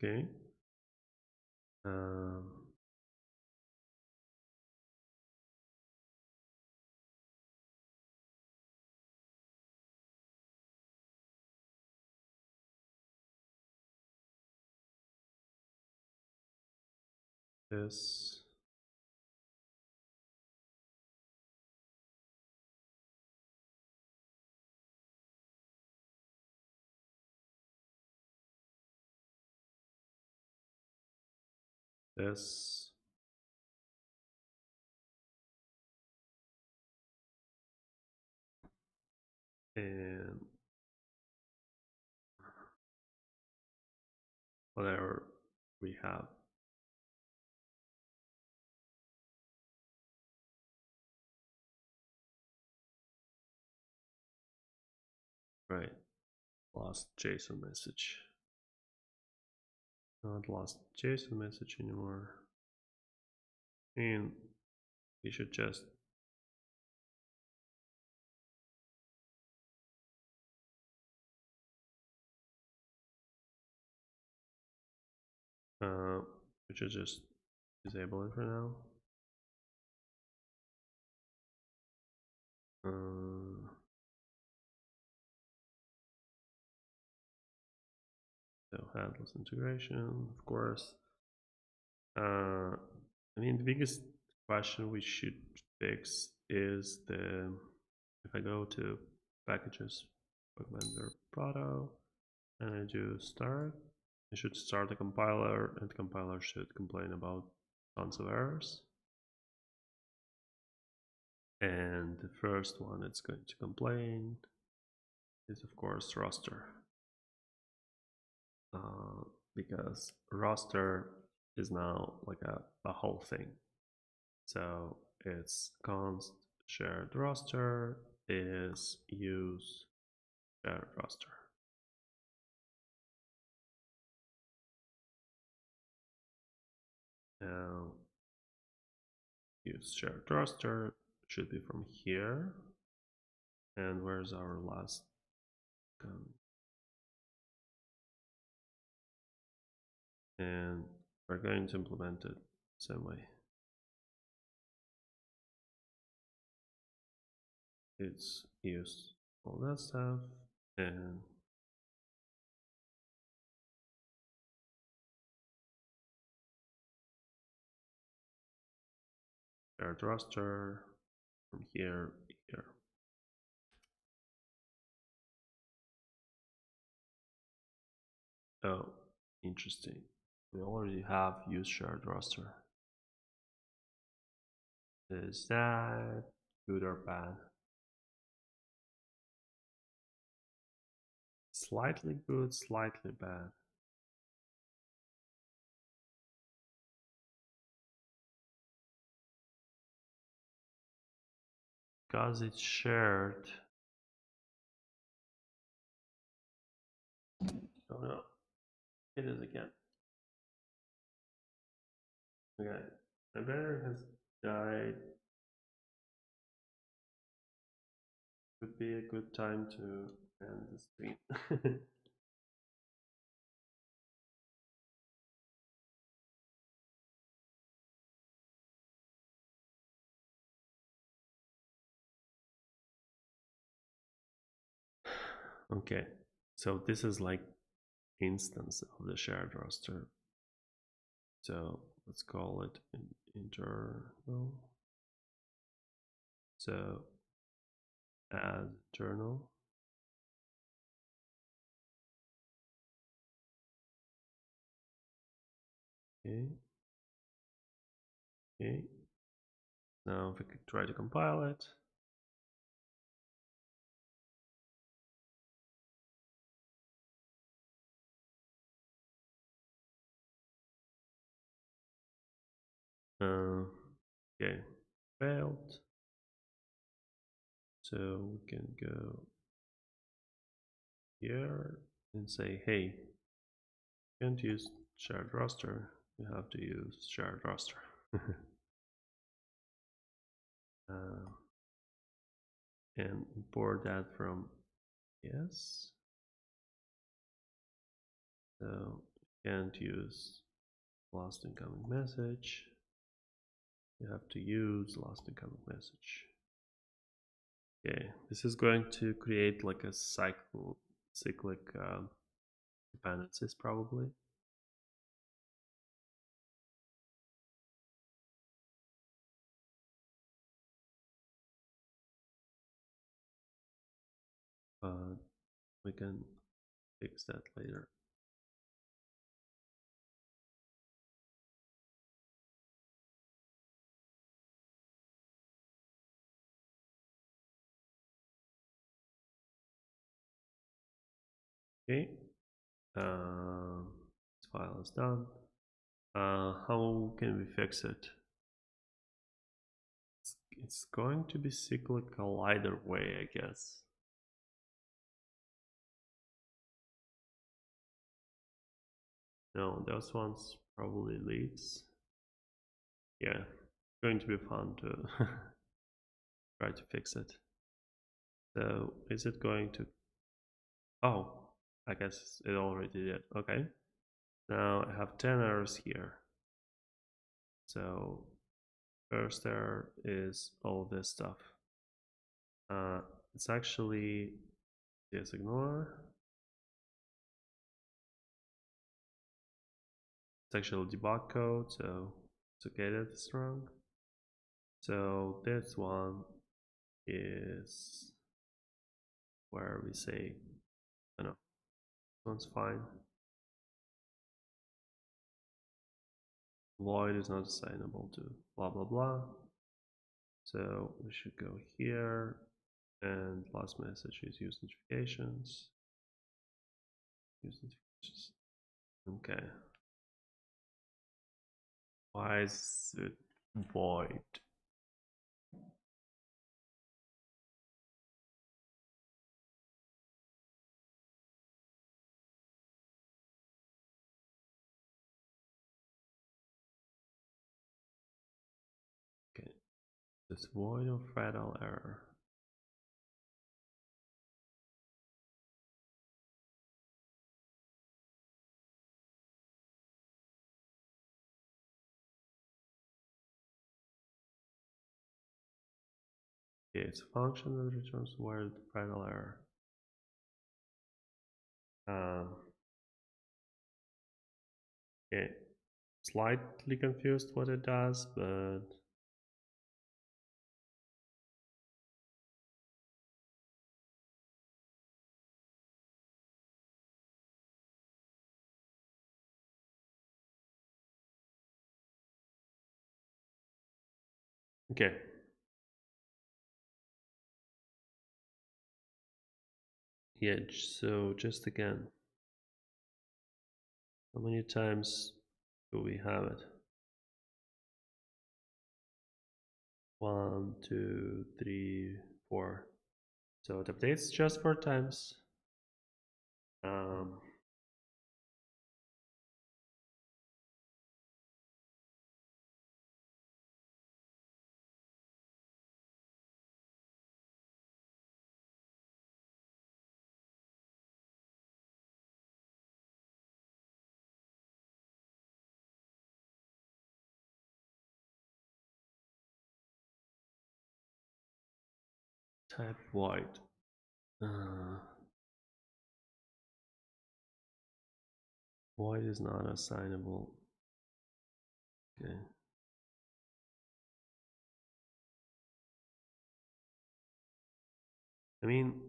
Okay. Um, this. This. And whatever we have. Right. Lost JSON message. Not lost JSON message anymore. And we should just disable it for now. So headless integration, of course. I mean, the biggest question we should fix is if I go to packages, vendor Prado, and I do start, I should start a compiler, and the compiler should complain about tons of errors. And the first one it's going to complain is, of course, roster. because roster is now like a whole thing. So it's const shared roster is use shared roster. Now use shared roster should be from here. And where's our last and we're going to implement it the same way. It's use all that stuff and shared roster from here. Oh, interesting. We already have use shared roster. Is that good or bad? Slightly good, slightly bad. Because it's shared. Oh no, it is again. Okay, my battery has died. Would be a good time to end the stream. Okay, so this is like instance of the shared roster. So let's call it internal. So add internal. Okay. Okay. Now if we could try to compile it. Okay, failed. So we can go here and say, hey, you can't use shared roster. You have to use shared roster. And import that from yes. So you can't use last incoming message. You have to use last incoming message. Okay, this is going to create like a cyclic dependencies probably. But we can fix that later. Okay, this file is done. How can we fix it? It's going to be cyclical either way, I guess. No, those ones probably leads. Yeah, going to be fun to try to fix it. So is it going to, oh, I guess it already did. Okay, now I have 10 errors here. So first error is all this stuff. It's actually, yes, ignore. It's actually debug code, so it's okay that it's wrong. So this one is where we say, oh no, this one's fine. Void is not assignable to blah blah blah. So we should go here, and last message is use notifications. Use notifications. Okay. Why is it void? Okay. It's void or fatal error. Okay, it's a function that returns word fatal error. Okay, slightly confused what it does, but okay. Yeah, so just again, how many times do we have it? 1, 2, 3, 4. So it updates just 4 times. Type void. Void is not assignable. Okay. I mean,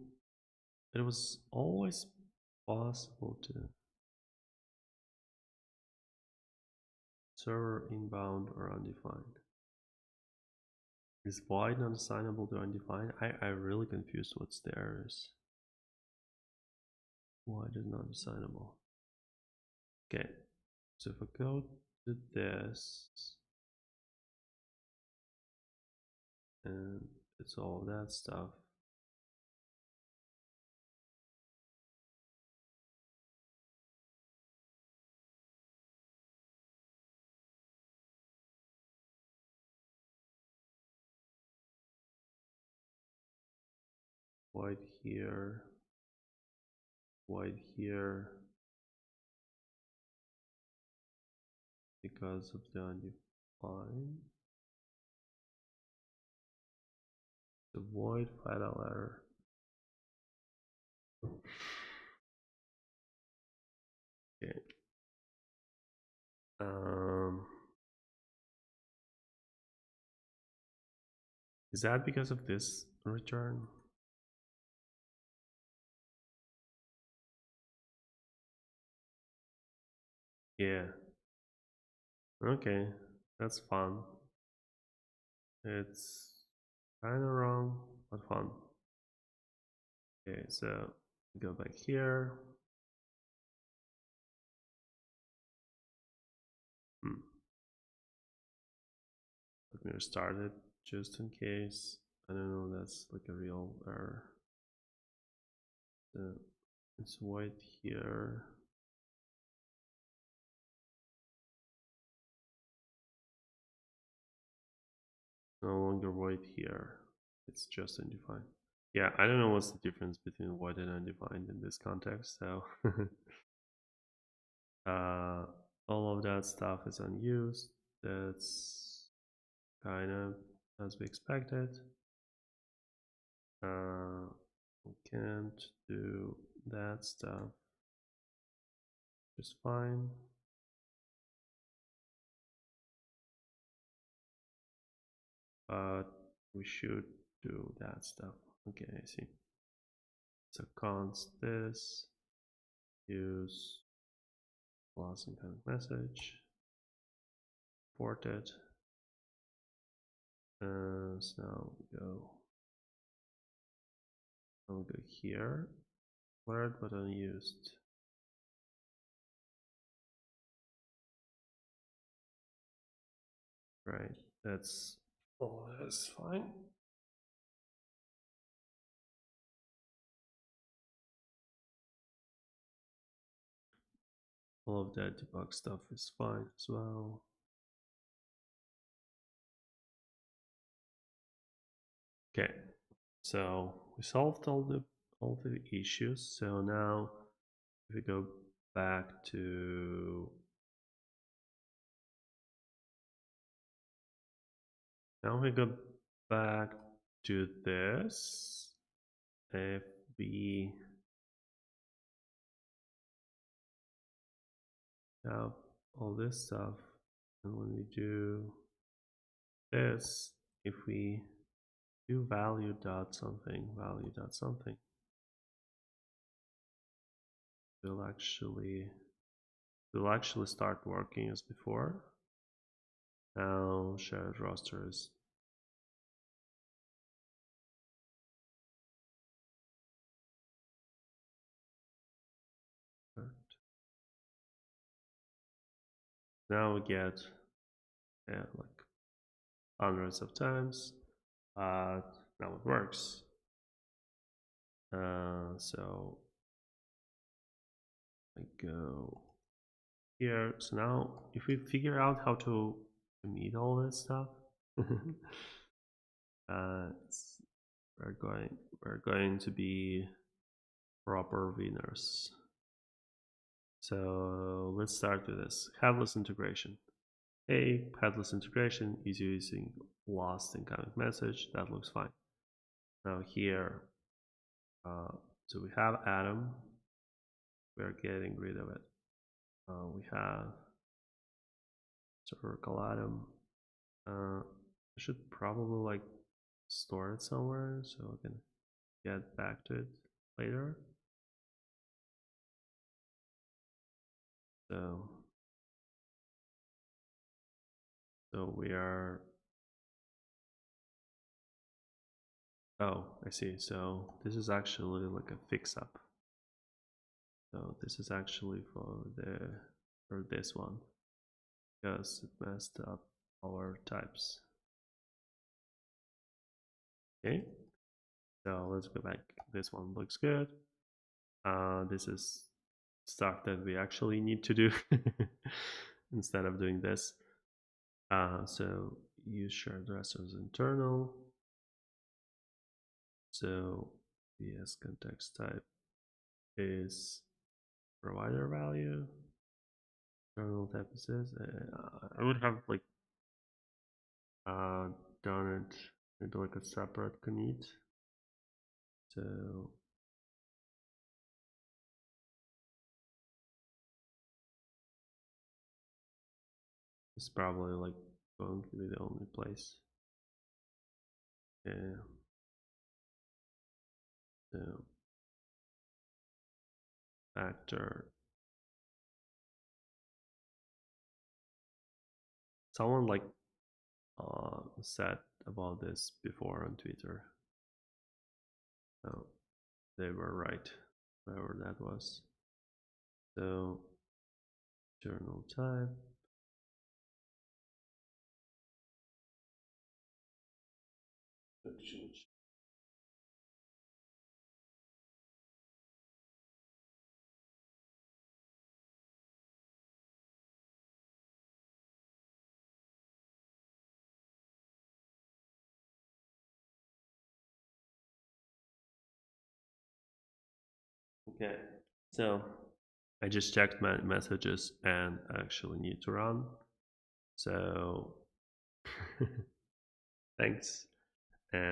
it was always possible to server inbound or undefined. Is void not assignable to undefined? I'm really confused what's the errors. Void is not assignable. Okay, so if I go to this, and it's all that stuff. Void here, void here, because of the undefined. The void fatal error. Okay. Is that because of this return? Yeah. Okay, that's fun. It's kind of wrong, but fun. Okay, so go back here. Let me restart it just in case. I don't know, that's like a real error. So it's white here. No longer white here. It's just undefined. Yeah, I don't know what's the difference between white and undefined in this context. So all of that stuff is unused. That's kind of as we expected. We can't do that stuff just fine. But we should do that stuff. Okay, I see. So const this, use loss incoming message, port it. So now I'll go here, word but unused. Right, that's fine. All of that debug stuff is fine as well. Okay, so we solved all the issues. So now if we go back to this, if we have all this stuff, and when we do this, if we do value dot something, will actually start working as before. Now shared rosters. Now we get like hundreds of times, but now it works. So I go here. So now if we figure out how to meet all this stuff, we're going to be proper winners. So let's start with this headless integration. Hey, headless integration is using lost incoming message. That looks fine. Now here, so we have Atom. We're getting rid of it. We have circle Atom. I should probably like store it somewhere so I can get back to it later. So we are. Oh, I see. So this is actually like a fix up. So this is actually for this one because it messed up our types. Okay, so let's go back. This one looks good. This is stuff that we actually need to do instead of doing this. So use shared address as internal. So VS context type is provider value. Internal type is this. I would have like done it into like a separate commit. So it's probably like going to be the only place. Yeah. So factor. Someone like said about this before on Twitter. So they were right, whatever that was. So journal type. Okay, so I just checked my messages and I actually need to run. So thanks.